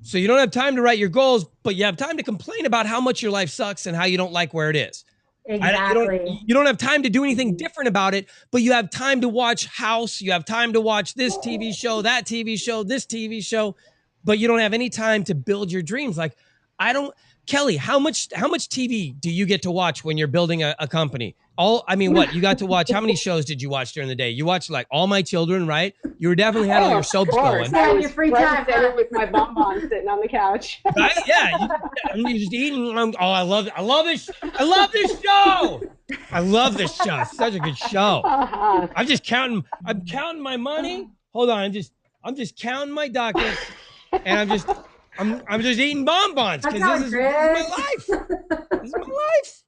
So you don't have time to write your goals, but you have time to complain about how much your life sucks and how you don't like where it is. Exactly. You don't have time to do anything different about it, but you have time to watch House. You have time to watch this TV show, that TV show, this TV show, but you don't have any time to build your dreams. Like Kelly, how much TV do you get to watch when you're building a company? What you got to watch? How many shows did you watch during the day? You watched like All My Children, right? You were definitely had all your soaps going. Yeah, your free time with my bonbons sitting on the couch. Right? Yeah, you're just eating. I love this. I love this show. I love this show. It's such a good show. I'm counting my money. Hold on, I'm just counting my ducats, and I'm just eating bonbons because this is my life. This is my life.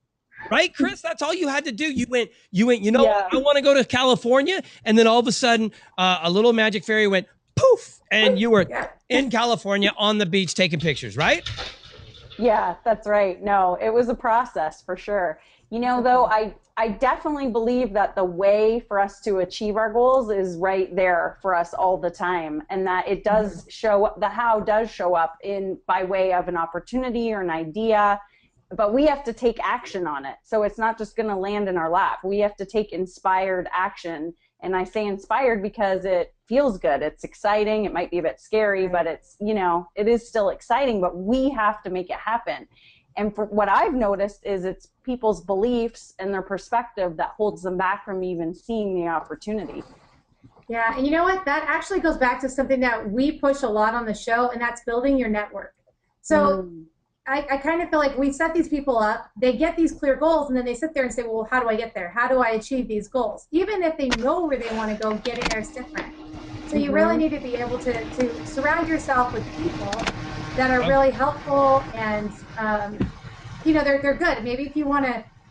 Right, Chris? That's all you had to do. You went, you know, I want to go to California. And then all of a sudden, a little magic fairy went poof. And you were in California on the beach taking pictures, right? Yeah, that's right. No, it was a process for sure. You know, though, I definitely believe that the way for us to achieve our goals is right there for us all the time. And that it does show up, the how does show up in by way of an opportunity or an idea, but we have to take action on it. So it's not just going to land in our lap. We have to take inspired action. And I say inspired because it feels good. It's exciting. It might be a bit scary, but it's, you know, it is still exciting, but we have to make it happen. And for what I've noticed is it's people's beliefs and their perspective that holds them back from even seeing the opportunity. Yeah, and you know what? That actually goes back to something that we push a lot on the show, and that's building your network. So I kind of feel like we set these people up, they get these clear goals, and then they sit there and say, well, how do I get there? How do I achieve these goals? Even if they know where they want to go, getting there is different. So you really need to be able to surround yourself with people that are really helpful and, you know, they're good. Maybe if you want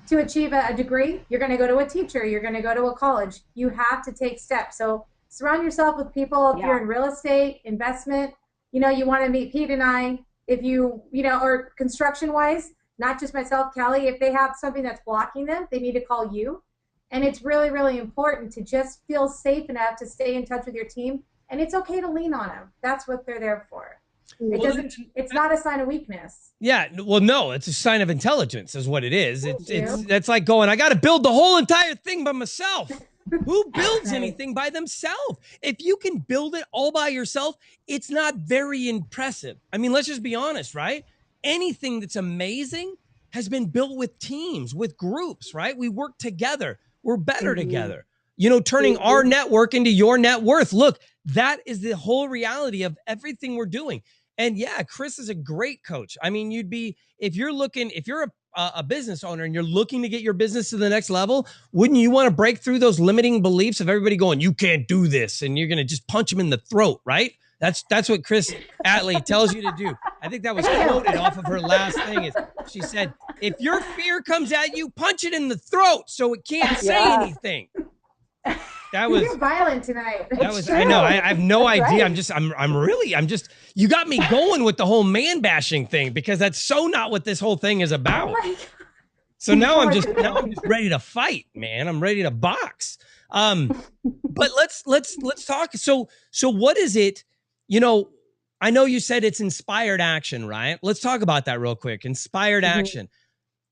to achieve a degree, you're going to go to a teacher, you're going to go to a college. You have to take steps. So surround yourself with people. If you're in real estate, investment, you know, you want to meet Pete and I. If you know, or construction-wise, not just myself, Kelly, if they have something that's blocking them, they need to call you. And it's really, really important to just feel safe enough to stay in touch with your team. And it's okay to lean on them. That's what they're there for. It's not a sign of weakness. Yeah, well, no, it's a sign of intelligence is what it is. That's like going, I got to build the whole entire thing by myself. Who builds anything by themselves? If you can build it all by yourself, it's not very impressive. I mean, let's just be honest, right? Anything that's amazing has been built with teams, with groups, right? We work together. We're better together. You know, turning our network into your net worth. Look, that is the whole reality of everything we're doing. And yeah, Chris is a great coach. I mean, if you're a business owner and you're looking to get your business to the next level, wouldn't you want to break through those limiting beliefs of everybody going, you can't do this, and you're going to just punch them in the throat, right? That's what Chris Atley tells you to do. I think that was quoted off of her last thing. She said, if your fear comes at you, punch it in the throat so it can't say anything. That was, you're violent tonight. That was, I know, I have no idea. Right. You got me going with the whole man bashing thing because that's so not what this whole thing is about. Oh, so now I'm just ready to fight, man. I'm ready to box. But let's talk. So what is it? You know, I know you said it's inspired action, right? Let's talk about that real quick. Inspired action.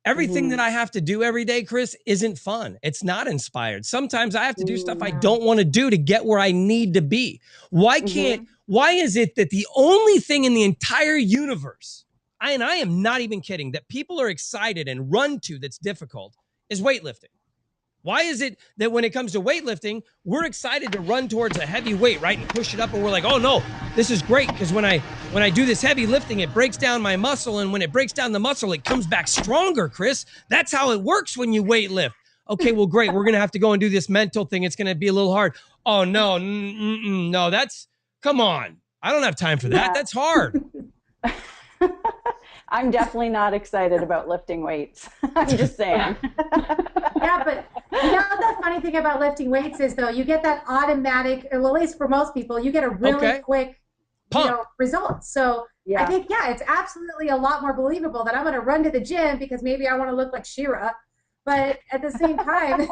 Everything that I have to do every day, Chris, isn't fun. It's not inspired. Sometimes I have to do stuff I don't want to do to get where I need to be. Why is it that the only thing in the entire universe, and I am not even kidding, that people are excited and run to that's difficult is weightlifting? Why is it that when it comes to weightlifting, we're excited to run towards a heavy weight, right? And push it up and we're like, oh no, this is great. Because when I do this heavy lifting, it breaks down my muscle. And when it breaks down the muscle, it comes back stronger, Chris. That's how it works when you weight lift. Okay, well, great. We're going to have to go and do this mental thing. It's going to be a little hard. Oh no, no, come on. I don't have time for that. Yeah. That's hard. I'm definitely not excited about lifting weights. I'm just saying. Yeah, but you know the funny thing about lifting weights is, though, you get that automatic, well, at least for most people, you get a really quick result. So I think, it's absolutely a lot more believable that I'm going to run to the gym because maybe I want to look like She-Ra. But at the same time,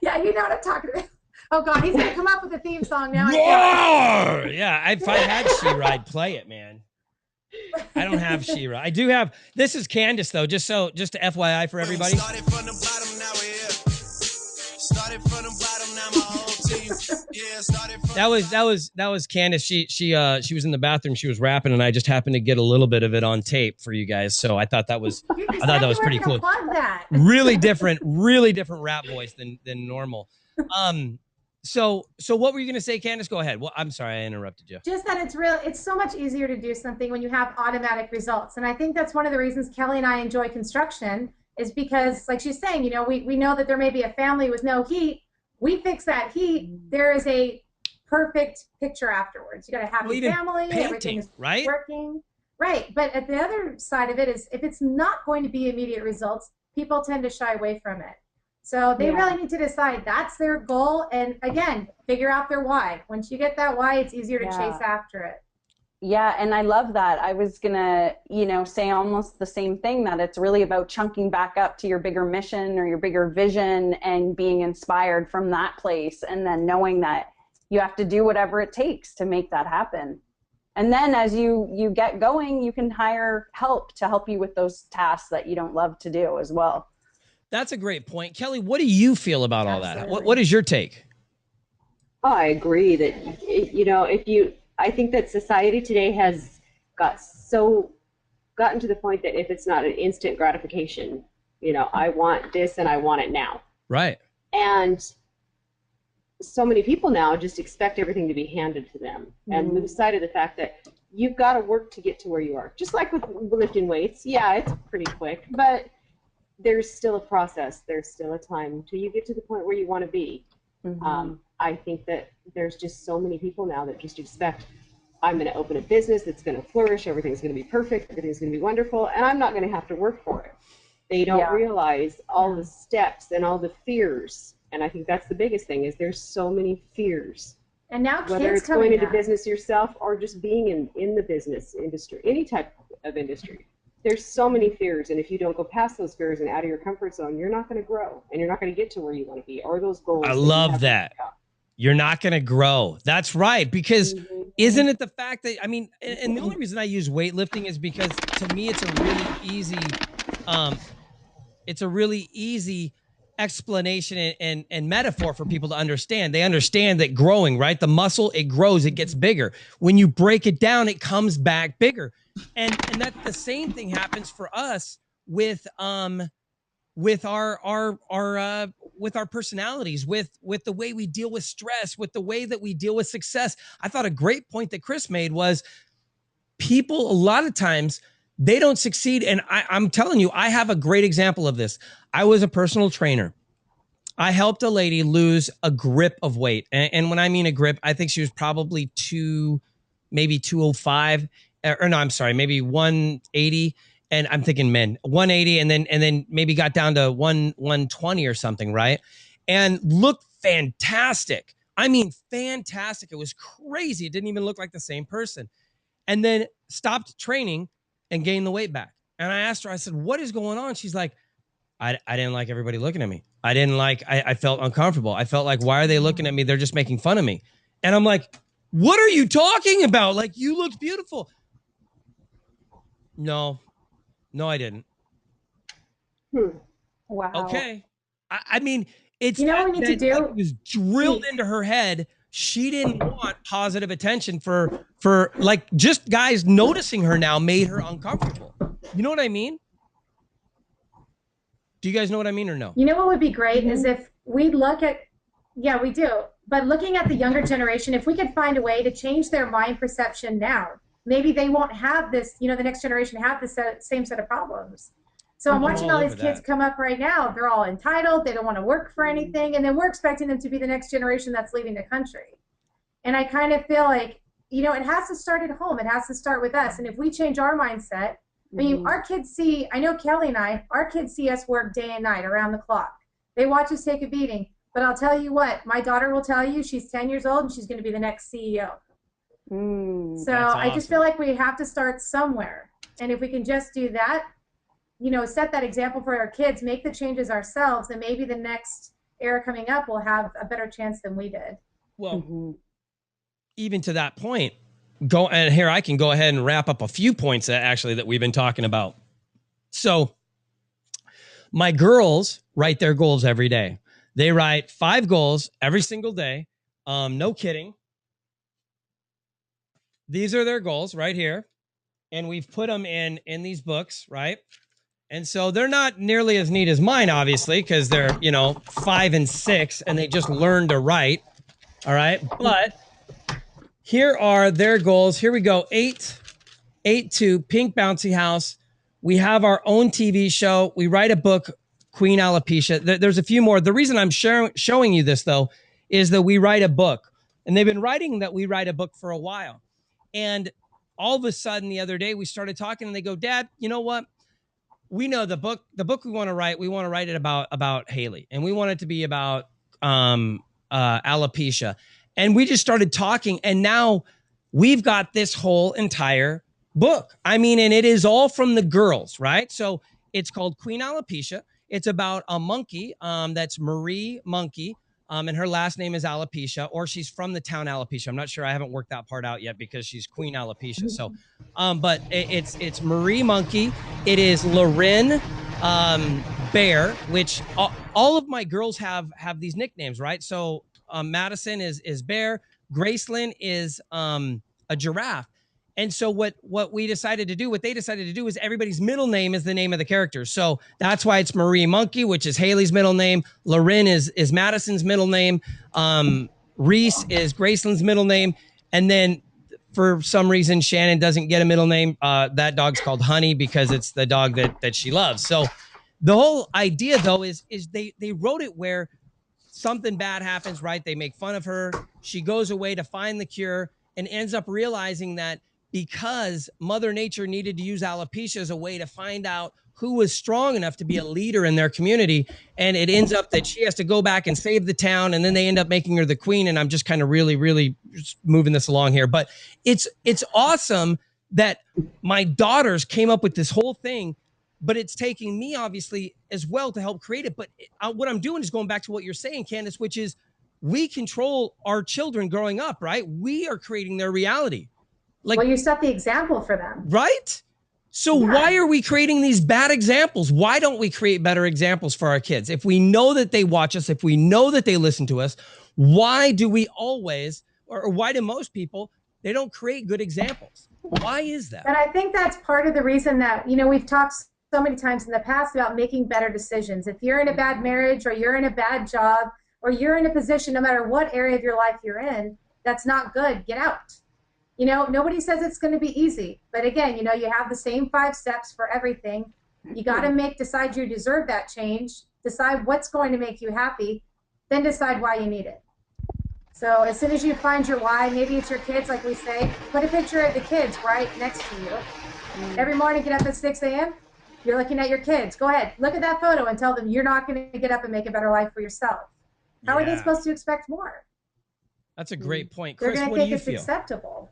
yeah, you know what I'm talking about. Oh, God, he's going to come up with a theme song now. Yeah, if I had She-Ra, I'd play it, man. I don't have She-Ra. I do have. This is Candice, though. Just to FYI for everybody. Started from the bottom, now we're here. Started from the bottom, now my whole team. Yeah, started from that was Candice. She was in the bathroom. She was rapping, and I just happened to get a little bit of it on tape for you guys. So I thought that was pretty cool. Really different rap voice than normal. So what were you going to say, Candice? Go ahead. Well, I'm sorry, I interrupted you. Just that it's so much easier to do something when you have automatic results. And I think that's one of the reasons Kelly and I enjoy construction is because, like she's saying, you know, we know that there may be a family with no heat. We fix that heat. There is a perfect picture afterwards. You got a happy family. Everything is working. Right. But at the other side of it is if it's not going to be immediate results, people tend to shy away from it. So they really need to decide that's their goal. And again, figure out their why. Once you get that why, it's easier to chase after it. Yeah, and I love that. I was gonna, say almost the same thing, that it's really about chunking back up to your bigger mission or your bigger vision and being inspired from that place, and then knowing that you have to do whatever it takes to make that happen. And then as you get going, you can hire help to help you with those tasks that you don't love to do as well. That's a great point. Kelly, what do you feel about all that? Absolutely. What is your take? Oh, I agree that, I think that society today has gotten to the point that if it's not an instant gratification, I want this and I want it now. Right. And so many people now just expect everything to be handed to them and lose sight of the fact that you've got to work to get to where you are. Just like with lifting weights, yeah, it's pretty quick, but there's still a process. There's still a time till you get to the point where you want to be. I think that there's just so many people now that just expect, I'm going to open a business that's going to flourish, everything's going to be perfect, everything's going to be wonderful, and I'm not going to have to work for it. They don't realize all the steps and all the fears, and I think that's the biggest thing, is there's so many fears. And now kids whether it's coming going into up. business yourself or just being in the business industry, any type of industry. There's so many fears, and if you don't go past those fears and out of your comfort zone, you're not going to grow, and you're not going to get to where you want to be or those goals. I love that. You're not going to grow. That's right. Because isn't it the fact that, I mean, and the only reason I use weightlifting is because to me, it's a really easy explanation and metaphor for people to understand. They understand that growing, right? The muscle, it grows, it gets bigger. When you break it down, it comes back bigger. And that the same thing happens for us with our personalities, with the way we deal with stress, with the way that we deal with success. I thought a great point that Chris made was people, a lot of times, they don't succeed. And I'm telling you, I have a great example of this. I was a personal trainer. I helped a lady lose a grip of weight. And when I mean a grip, I think she was probably maybe 205, or no, I'm sorry, maybe 180. And I'm thinking men, 180, and then maybe got down to 120 or something, right? And looked fantastic. I mean, fantastic. It was crazy. It didn't even look like the same person. And then stopped training and gained the weight back. And I asked her, I said, what is going on? She's like, I didn't like everybody looking at me. I felt uncomfortable. I felt like, why are they looking at me? They're just making fun of me. And I'm like, what are you talking about? Like, you look beautiful. No, I didn't. Wow. Okay. I mean, it's, you know what we need to do? It was drilled into her head. She didn't want positive attention for like, just guys noticing her now made her uncomfortable. You know what I mean? Do you guys know what I mean or no? You know what would be great is if we look at, yeah, we do, but looking at the younger generation, if we could find a way to change their mind perception now, maybe they won't have this, the next generation have the same set of problems. So I'm watching all these kids come up right now. They're all entitled. They don't want to work for anything. And then we're expecting them to be the next generation that's leading the country. And I kind of feel like, it has to start at home. It has to start with us. And if we change our mindset, I mean, our kids I know Kelly and our kids see us work day and night around the clock. They watch us take a beating. But I'll tell you what, my daughter will tell you she's 10 years old and she's going to be the next CEO. So awesome. I just feel like we have to start somewhere. And if we can just do that, set that example for our kids, make the changes ourselves, then maybe the next era coming up will have a better chance than we did. Well, even to that point, and here I can go ahead and wrap up a few points that we've been talking about. So my girls write their goals every day. They write 5 goals every single day. No kidding. These are their goals right here. And we've put them in these books, right? And so they're not nearly as neat as mine, obviously, because they're, 5 and 6 and they just learned to write. All right. But here are their goals. Here we go. 8-2, pink bouncy house. We have our own TV show. We write a book, Queen Alopecia. There's a few more. The reason I'm showing you this, though, is that we write a book. And they've been writing that we write a book for a while. And all of a sudden, the other day, we started talking, and they go, Dad, you know what? We know the book we want to write it about Haley. And we want it to be about alopecia. And we just started talking, and now we've got this whole entire book. I mean, and it is all from the girls, right? So it's called Queen Alopecia. It's about a monkey that's Marie Monkey. And her last name is Alopecia, or she's from the town Alopecia. I'm not sure. I haven't worked that part out yet because she's Queen Alopecia. So, but it's Marie Monkey. It is Loren Bear, which all of my girls have these nicknames, right? So Madison is Bear. Gracelyn is a giraffe. And so what they decided to do is everybody's middle name is the name of the character. So that's why it's Marie Monkey, which is Haley's middle name. Loren is Madison's middle name. Reese is Gracelyn's middle name. And then for some reason, Shannon doesn't get a middle name. That dog's called Honey because it's the dog that she loves. So the whole idea, though, is they wrote it where something bad happens, right? They make fun of her. She goes away to find the cure and ends up realizing that because Mother Nature needed to use alopecia as a way to find out who was strong enough to be a leader in their community. And it ends up that she has to go back and save the town. And then they end up making her the queen. And I'm just kind of really just moving this along here. But it's awesome that my daughters came up with this whole thing, but it's taking me obviously as well to help create it. But what I'm doing is going back to what you're saying, Candice, which is we control our children growing up, right? We are creating their reality. Like, well, you set the example for them. Right? So why are we creating these bad examples? Why don't we create better examples for our kids? If we know that they watch us, if we know that they listen to us, why do we always, or why do most people, they don't create good examples? Why is that? And I think that's part of the reason that, you know, we've talked so many times in the past about making better decisions. If you're in a bad marriage or you're in a bad job or you're in a position, no matter what area of your life you're in, that's not good, get out. You know, nobody says it's going to be easy. But again, you know, you have the same 5 steps for everything. You got to decide you deserve that change, decide what's going to make you happy, then decide why you need it. So as soon as you find your why, maybe it's your kids, like we say, put a picture of the kids right next to you. Every morning, get up at 6 a.m., you're looking at your kids. Go ahead, look at that photo and tell them you're not going to get up and make a better life for yourself. How are they supposed to expect more? That's a great point. They're Chris, going what to do think you it's feel? acceptable.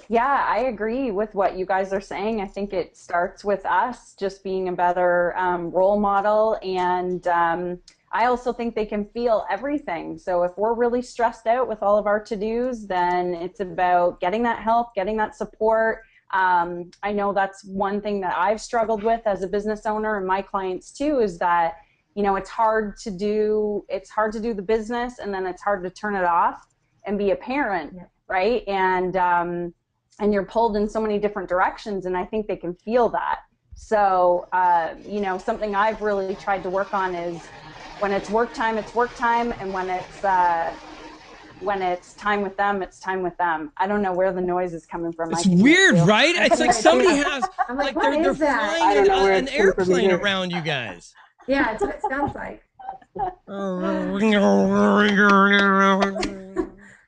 Yeah, I agree with what you guys are saying. I think it starts with us just being a better role model. And I also think they can feel everything. So if we're really stressed out with all of our to-dos, then it's about getting that help, getting that support. I know that's one thing that I've struggled with as a business owner, and my clients too, is that, you know, it's hard to do the business, and then it's hard to turn it off and be a parent, right? And you're pulled in so many different directions, and I think they can feel that. So, you know, something I've really tried to work on is when it's work time, and when it's time with them, it's time with them. I don't know where the noise is coming from. It's weird, right? It's like somebody has, like they're flying an airplane around you guys. Yeah, that's what it sounds like.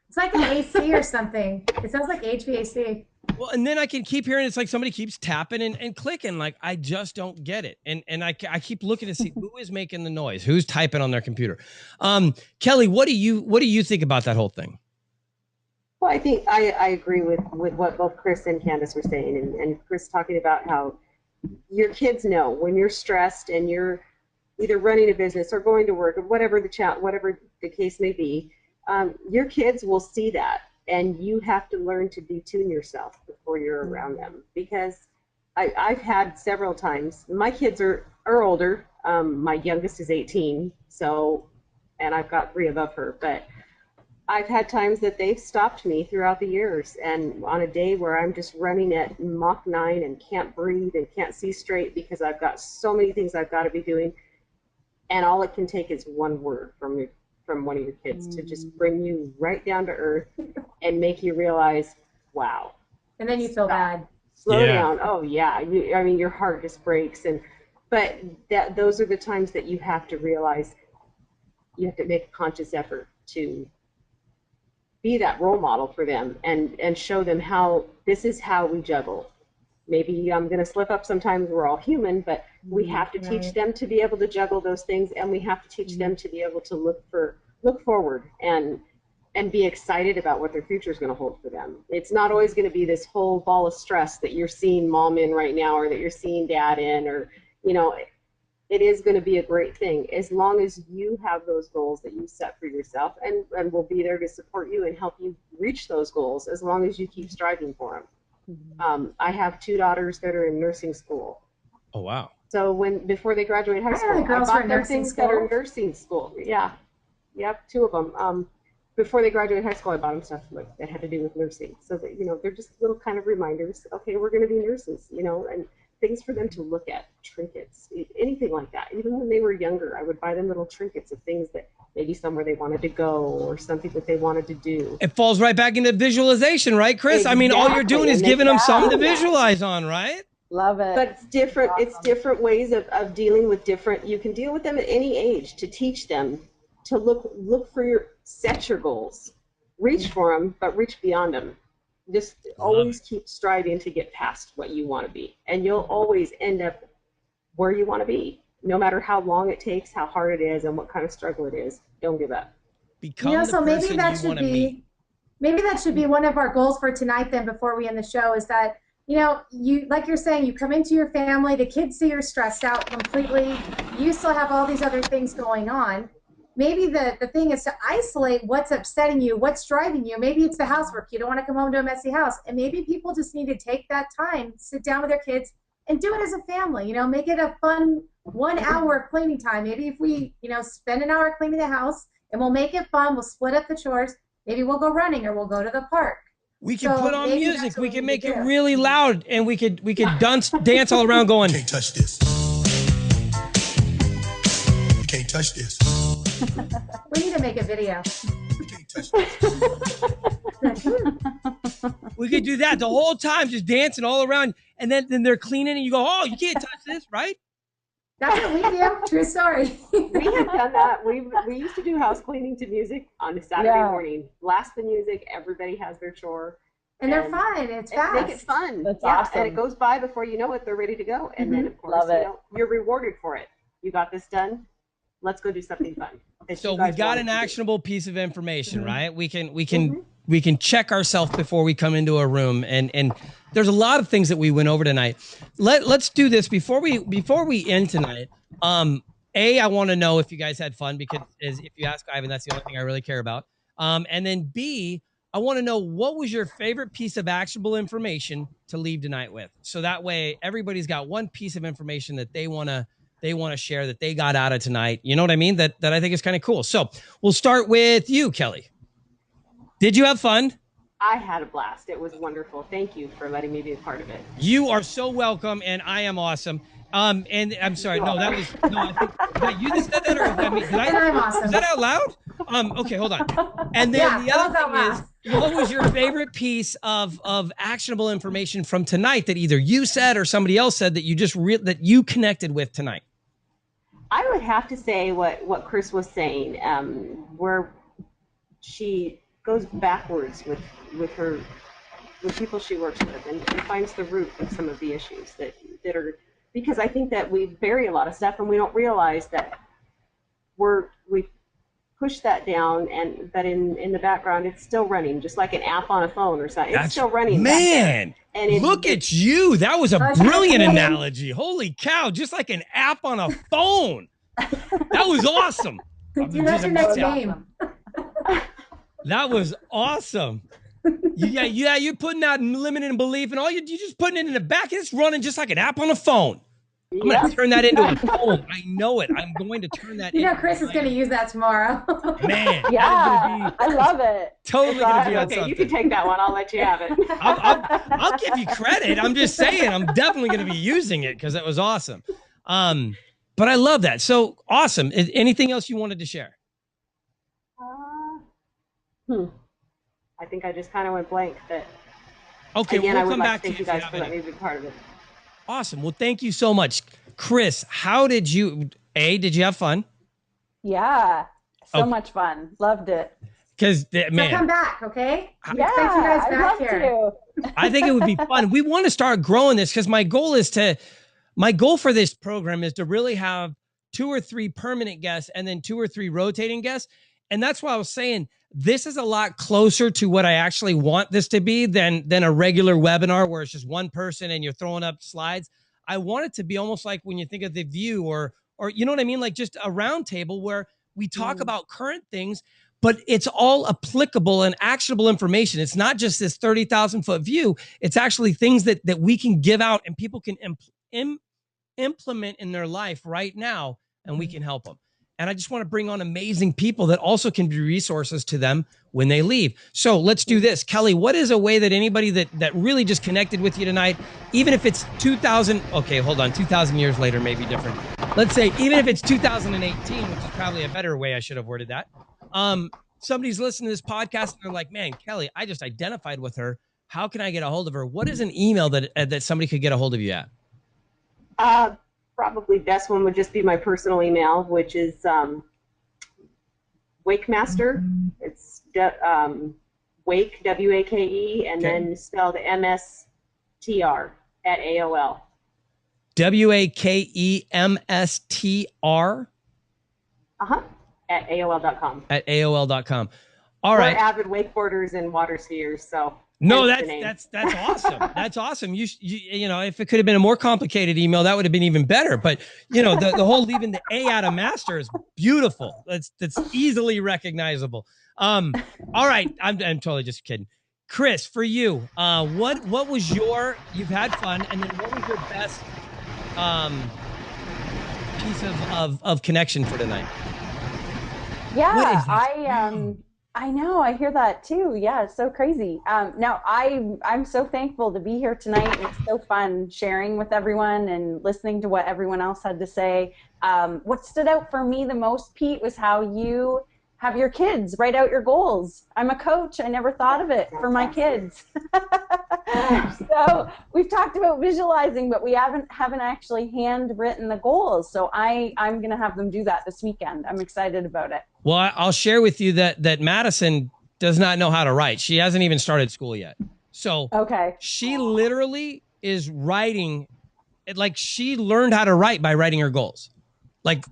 It's like an AC or something. It sounds like HVAC. Well, and then I can keep hearing it's like somebody keeps tapping and clicking. Like, I just don't get it. And I keep looking to see who is making the noise, who's typing on their computer. Kelly, what do you think about that whole thing? Well, I think I agree with what both Chris and Candice were saying, and Chris talking about how your kids know when you're stressed and you're either running a business or going to work or whatever the case may be. Your kids will see that, and you have to learn to detune yourself before you're around them. Because I've had several times. My kids are older. My youngest is 18, and I've got 3 above her. But I've had times that they've stopped me throughout the years, and on a day where I'm just running at Mach 9 and can't breathe and can't see straight because I've got so many things I've got to be doing, and all it can take is one word from one of your kids to just bring you right down to earth and make you realize, wow. And then you feel bad. Slow down. Oh yeah. I mean, your heart just breaks. But those are the times that you have to realize you have to make a conscious effort to be that role model for them and show them how this is how we juggle. Maybe I'm going to slip up sometimes. We're all human, but we have to teach them to be able to juggle those things, and we have to teach them to be able to look forward and and be excited about what their future is going to hold for them. It's not always going to be this whole ball of stress that you're seeing mom in right now, or that you're seeing dad in, or, you know, it is going to be a great thing as long as you have those goals that you set for yourself, and we'll be there to support you and help you reach those goals as long as you keep striving for them. I have 2 daughters that are in nursing school. Oh, wow. So before they graduate high school, I bought them things that are nursing school. Yeah. Yep, 2 of them. Before they graduated high school, I bought them stuff that had to do with nursing. So that, you know, they're just little kind of reminders. Okay, we're going to be nurses, you know, and things for them to look at, trinkets, anything like that. Even when they were younger, I would buy them little trinkets of things that maybe somewhere they wanted to go or something that they wanted to do. It falls right back into visualization, right, Chris? Exactly. I mean, all you're doing is giving them something to visualize on, right? Love it. But it's different. Awesome. It's different ways of dealing with different. You can deal with them at any age to teach them to look for set your goals, reach for them, but reach beyond them. Just always keep striving to get past what you want to be, and you'll always end up where you want to be, no matter how long it takes, how hard it is, and what kind of struggle it is. Don't give up. Become you know, the so maybe person that you should want to be meet. maybe that should be one of our goals for tonight. Then, before we end the show, is that, you know, you, like you're saying, you come into your family, the kids see you're stressed out completely. You still have all these other things going on. Maybe the thing is to isolate what's upsetting you, what's driving you. Maybe it's the housework. You don't want to come home to a messy house. And maybe people just need to take that time, sit down with their kids, and do it as a family. You know, make it a fun 1 hour of cleaning time. Maybe if we, you know, spend an hour cleaning the house, and we'll make it fun. We'll split up the chores. Maybe we'll go running, or we'll go to the park. We can put on music. We can make it do. really loud, and we could dance all around going. You can't touch this. You can't touch this. We need to make a video. You can't touch this. We could do that the whole time, just dancing all around, and then they're cleaning, and you go, "Oh, you can't touch this," right? That's what we do. True story. We have done that. We used to do house cleaning to music on a Saturday morning. Blast the music. Everybody has their chore. And they're fun. It's fast. Make it fun. That's awesome. And it goes by before you know it. They're ready to go. And then, of course, you're rewarded for it. You got this done. Let's go do something fun. So we got an actionable piece of information, right? We can check ourselves before we come into a room, and there's a lot of things that we went over tonight. Let's do this before we end tonight. I want to know if you guys had fun, because if you ask Ivan, that's the only thing I really care about. And then B, I want to know, what was your favorite piece of actionable information to leave tonight with? So that way everybody's got one piece of information that they want to share, that they got out of tonight. You know what I mean? That I think is kind of cool. So we'll start with you, Kelly. Did you have fun? I had a blast. It was wonderful. Thank you for letting me be a part of it. You are so welcome, and I am awesome. And I'm sorry, I think that you just said that, or was that me? I'm awesome. Is that out loud? Okay, hold on. And then the other thing is, what was your favorite piece of actionable information from tonight that either you said or somebody else said that you just that you connected with tonight? I would have to say what Chris was saying, where she goes backwards with people she works with, and finds the root of some of the issues that are, because I think that we bury a lot of stuff and we don't realize that we push that down, but in the background it's still running, just like an app on a phone or something. It's still running. Man, and look at you. That was a brilliant analogy. Holy cow, just like an app on a phone. That was awesome. That's your next name. That was awesome. You're putting out limited belief, and you're just putting it in the back. It's running just like an app on a phone. I'm going to turn that into a poem. I know it. I'm going to turn that into. You know, Chris is going to use that tomorrow. Man. Yeah, I love it. Totally going to be on something. You can take that one. I'll let you have it. I'll give you credit. I'm just saying, I'm definitely going to be using it because that was awesome. But I love that. So awesome. Anything else you wanted to share? I think I just kind of went blank. But okay, again, we'll I would come like back to thank you guys for letting me be part of it. Awesome. Well, thank you so much. Chris, how did you have fun? Yeah, so much fun. Loved it. Because, man. So come back, okay? Yeah, expect you guys I'd back love here. to. I think it would be fun. We want to start growing this, because my goal for this program is to really have 2 or 3 permanent guests and then 2 or 3 rotating guests. And that's why I was saying this is a lot closer to what I actually want this to be than a regular webinar where it's just one person and you're throwing up slides. I want it to be almost like when you think of The View or you know what I mean? Like just a round table where we talk about current things, but it's all applicable and actionable information. It's not just this 30,000 foot view. It's actually things that we can give out and people can implement in their life right now, and we can help them. And I just want to bring on amazing people that also can be resources to them when they leave. So let's do this. Kelly, what is a way that anybody that really just connected with you tonight, even if it's 2,000, okay, hold on, 2,000 years later may be different. Let's say, even if it's 2018, which is probably a better way I should have worded that. Somebody's listening to this podcast and they're like, man, Kelly, I just identified with her. How can I get a hold of her? What is an email that somebody could get a hold of you at? Probably best one would just be my personal email, which is Wakemaster. It's Wake, W-A-K-E, and then spelled M-S-T-R at AOL. W-A-K-E-M-S-T-R? At AOL.com. At AOL.com. All We're right. avid wakeboarders and water skiers, so. No, that's awesome. That's awesome. You know, if it could have been a more complicated email, that would have been even better. But you know, the whole leaving the A out of master is beautiful. That's easily recognizable. All right, I'm totally just kidding. Chris, for you, what was you've had fun, and then what was your best piece of connection for tonight? Yeah, I know. I hear that too. Yeah, it's so crazy. Now, I'm so thankful to be here tonight. It's so fun sharing with everyone and listening to what everyone else had to say. What stood out for me the most, Pete, was how you have your kids write out your goals. I'm a coach. I never thought of it for my kids. So we've talked about visualizing, but we haven't actually handwritten the goals. So I'm going to have them do that this weekend. I'm excited about it. Well, I'll share with you that Madison does not know how to write. She hasn't even started school yet. So she literally is writing, like she learned how to write by writing her goals. Like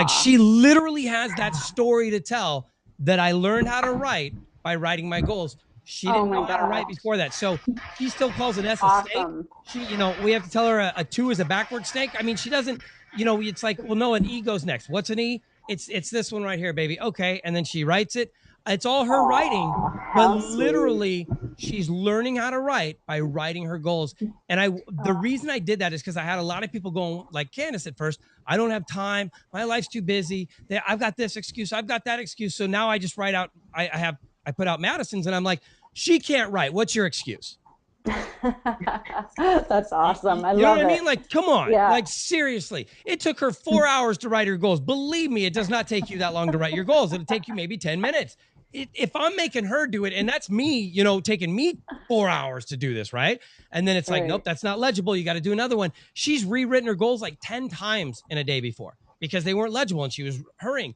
she literally has that story to tell that I learned how to write by writing my goals. She didn't know how to write before that. So she still calls an S a snake. She, you know, we have to tell her a 2 is a backward snake. I mean, she doesn't, you know, it's like, well, no, an E goes next. What's an E? It's this one right here, baby. Okay. And then she writes it. It's all her writing, but literally she's learning how to write by writing her goals. And the reason I did that is because I had a lot of people going like Candice at first. I don't have time. My life's too busy. I've got this excuse. I've got that excuse. So now I just write out, I put out Madison's and I'm like, she can't write. What's your excuse? That's awesome. I love it. You know what I mean? Like, come on. Yeah. Like, seriously. It took her 4 hours to write her goals. Believe me, it does not take you that long to write your goals. It'll take you maybe 10 minutes. If I'm making her do it, and that's me, you know, taking me 4 hours to do this, right? And then it's like, nope, that's not legible. You got to do another one. She's rewritten her goals like 10 times in a day before because they weren't legible and she was hurrying.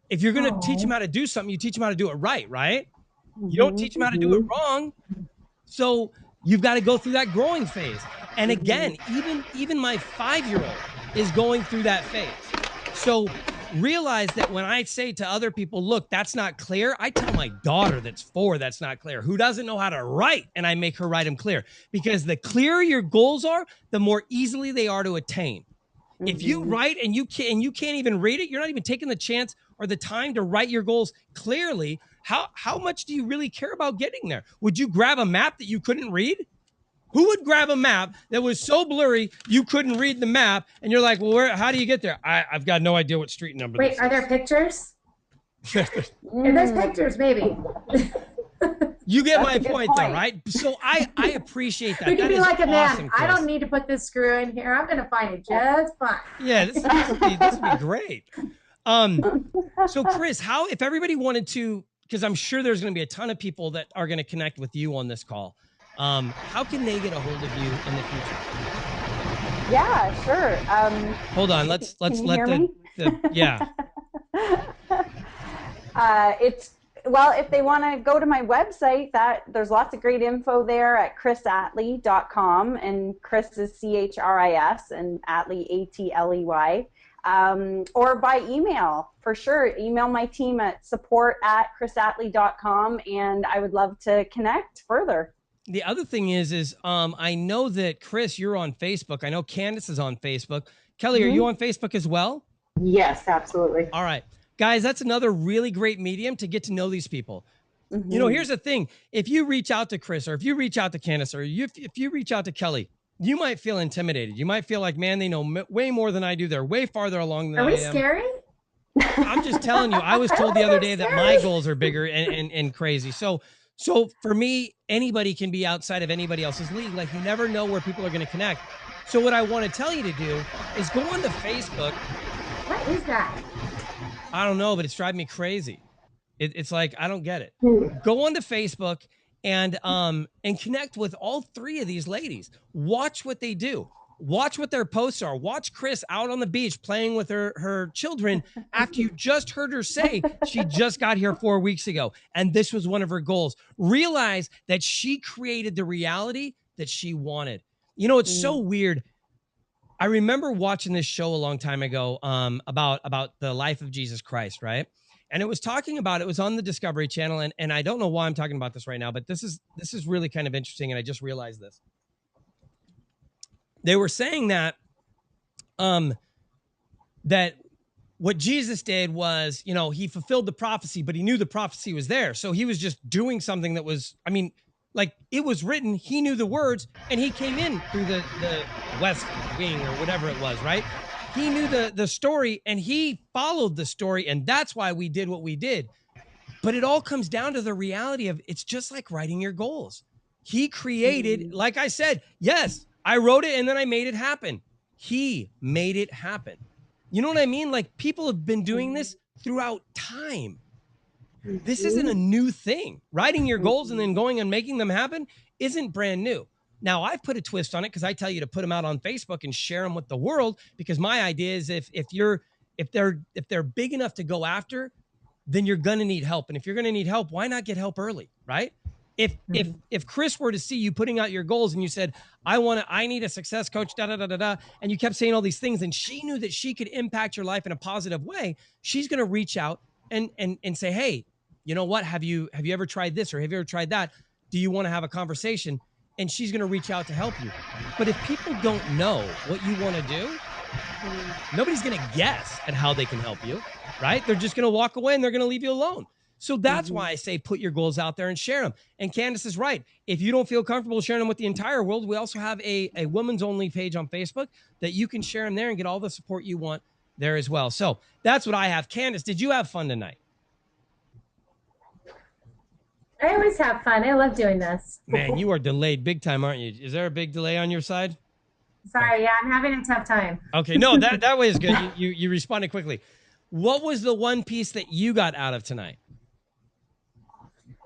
If you're going to teach them how to do something, you teach them how to do it right? You don't teach them how to do it wrong. So you've got to go through that growing phase. And again, even my 5-year-old is going through that phase. So realize that when I say to other people, look, that's not clear, I tell my daughter that's 4 that's not clear, who doesn't know how to write, and I make her write them clear. Because the clearer your goals are, the more easily they are to attain. If you write and you can't even read it, you're not even taking the chance or the time to write your goals clearly. How much do you really care about getting there? Would you grab a map that you couldn't read? Who would grab a map that was so blurry you couldn't read the map? And you're like, well, how do you get there? I've got no idea what street number. Wait, are there pictures? If there's pictures, maybe. You get my point, though, right? So I appreciate that. We can be like a man. Awesome, I don't need to put this screw in here. I'm going to find it just fine. Yeah, this would be great. So Chris, if everybody wanted to, because I'm sure there's going to be a ton of people that are going to connect with you on this call. How can they get a hold of you in the future? Yeah, sure. Hold on. Let's let yeah. Well, if they want to go to my website, there's lots of great info there at chrisatley.com, and Chris is C-H-R-I-S and Atley, A-T-L-E-Y. or by email, for sure. Email my team at support@chrisatley.com, and I would love to connect further. The other thing is I know that, Chris, you're on Facebook. I know Candice is on Facebook. Kelly, are you on Facebook as well? Yes, absolutely. All right. Guys, that's another really great medium to get to know these people. You know, here's the thing. If you reach out to Chris, or if you reach out to Candice, or if you reach out to Kelly, you might feel intimidated. You might feel like, man, they know way more than I do. They're way farther along than I am. Are we scary? I'm just telling you, I was told the other day that my goals are bigger and crazy. So for me, anybody can be outside of anybody else's league. Like, you never know where people are going to connect. So what I want to tell you to do is go on to Facebook. What is that? I don't know, but it's driving me crazy. It's like, I don't get it. Go on to Facebook and connect with all three of these ladies. Watch what they do. Watch what their posts are. Watch Chris out on the beach playing with her children after you just heard her say she just got here 4 weeks ago, and this was one of her goals. Realize that she created the reality that she wanted. You know, it's so weird. I remember watching this show a long time ago about the life of Jesus Christ, right? And it was talking about, it was on the Discovery Channel, and I don't know why I'm talking about this right now, but this is really kind of interesting, and I just realized this. They were saying that that what Jesus did was, you know, he fulfilled the prophecy, but he knew the prophecy was there. So he was just doing something that was, I mean, like, it was written, he knew the words, and he came in through the west wing or whatever it was, right? He knew the story, and he followed the story, and that's why we did what we did. But it all comes down to the reality of, it's just like writing your goals. He created, like I said, yes, I wrote it and then I made it happen. He made it happen. You know what I mean? Like, people have been doing this throughout time. This isn't a new thing. Writing your goals and then going and making them happen isn't brand new. Now, I've put a twist on it because I tell you to put them out on Facebook and share them with the world, because my idea is if they're big enough to go after, then you're going to need help. And if you're going to need help, why not get help early, right? If Chris were to see you putting out your goals and you said, I need a success coach, and you kept saying all these things, and she knew that she could impact your life in a positive way, she's going to reach out and say, hey, you know what? Have you ever tried this, or have you ever tried that? Do you want to have a conversation? And she's going to reach out to help you. But if people don't know what you want to do, nobody's going to guess at how they can help you, right? They're just going to walk away and they're going to leave you alone. So that's why I say put your goals out there and share them. And Candice is right. If you don't feel comfortable sharing them with the entire world, we also have a women's only page on Facebook that you can share them there and get all the support you want there as well. So that's what I have. Candice, did you have fun tonight? I always have fun. I love doing this. Man, you are delayed big time, aren't you? Is there a big delay on your side? Sorry, yeah, I'm having a tough time. Okay, no, that way is good. You responded quickly. What was the one piece that you got out of tonight?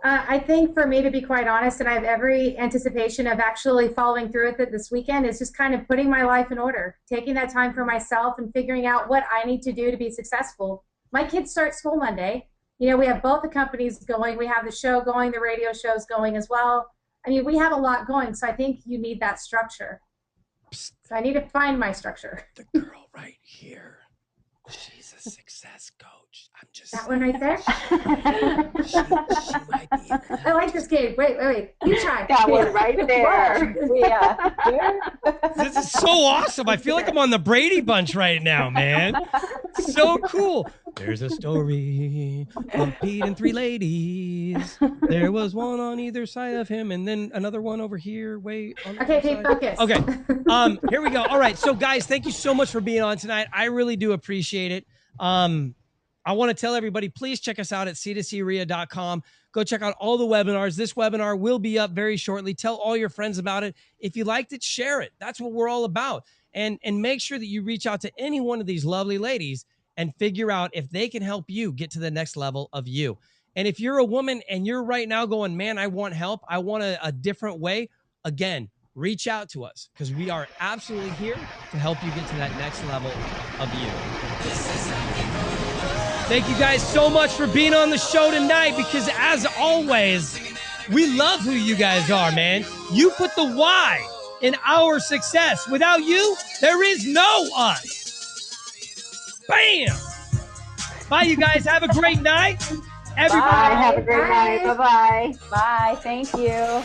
I think, for me, to be quite honest, and I have every anticipation of actually following through with it this weekend, is just kind of putting my life in order, taking that time for myself and figuring out what I need to do to be successful. My kids start school Monday. You know, we have both the companies going. We have the show going, the radio show's going as well. I mean, we have a lot going, so I think you need that structure. So I need to find my structure. The girl right here. She's a success coach. I'm just that one right there. she might be. I like this game. Wait. You try. That one right there. Yeah. This is so awesome. I feel like I'm on the Brady Bunch right now, man. So cool. There's a story of Pete and three ladies. There was one on either side of him, and then another one over here. Wait. Okay, Pete, focus. Okay. Here we go. All right. So, guys, thank you so much for being on tonight. I really do appreciate it. I want to tell everybody, please check us out at c2creia.com. Go check out all the webinars. This webinar will be up very shortly. Tell all your friends about it. If you liked it, share it. That's what we're all about. And make sure that you reach out to any one of these lovely ladies and figure out if they can help you get to the next level of you. And if you're a woman and you're right now going, man, I want help, I want a different way, again, reach out to us, because we are absolutely here to help you get to that next level of you. Thank you guys so much for being on the show tonight, because as always, we love who you guys are, man. You put the why in our success. Without you, there is no us. Bam! Bye, you guys. Have a great night. Everybody. Bye. Have a great night. Bye-bye. Bye. Thank you.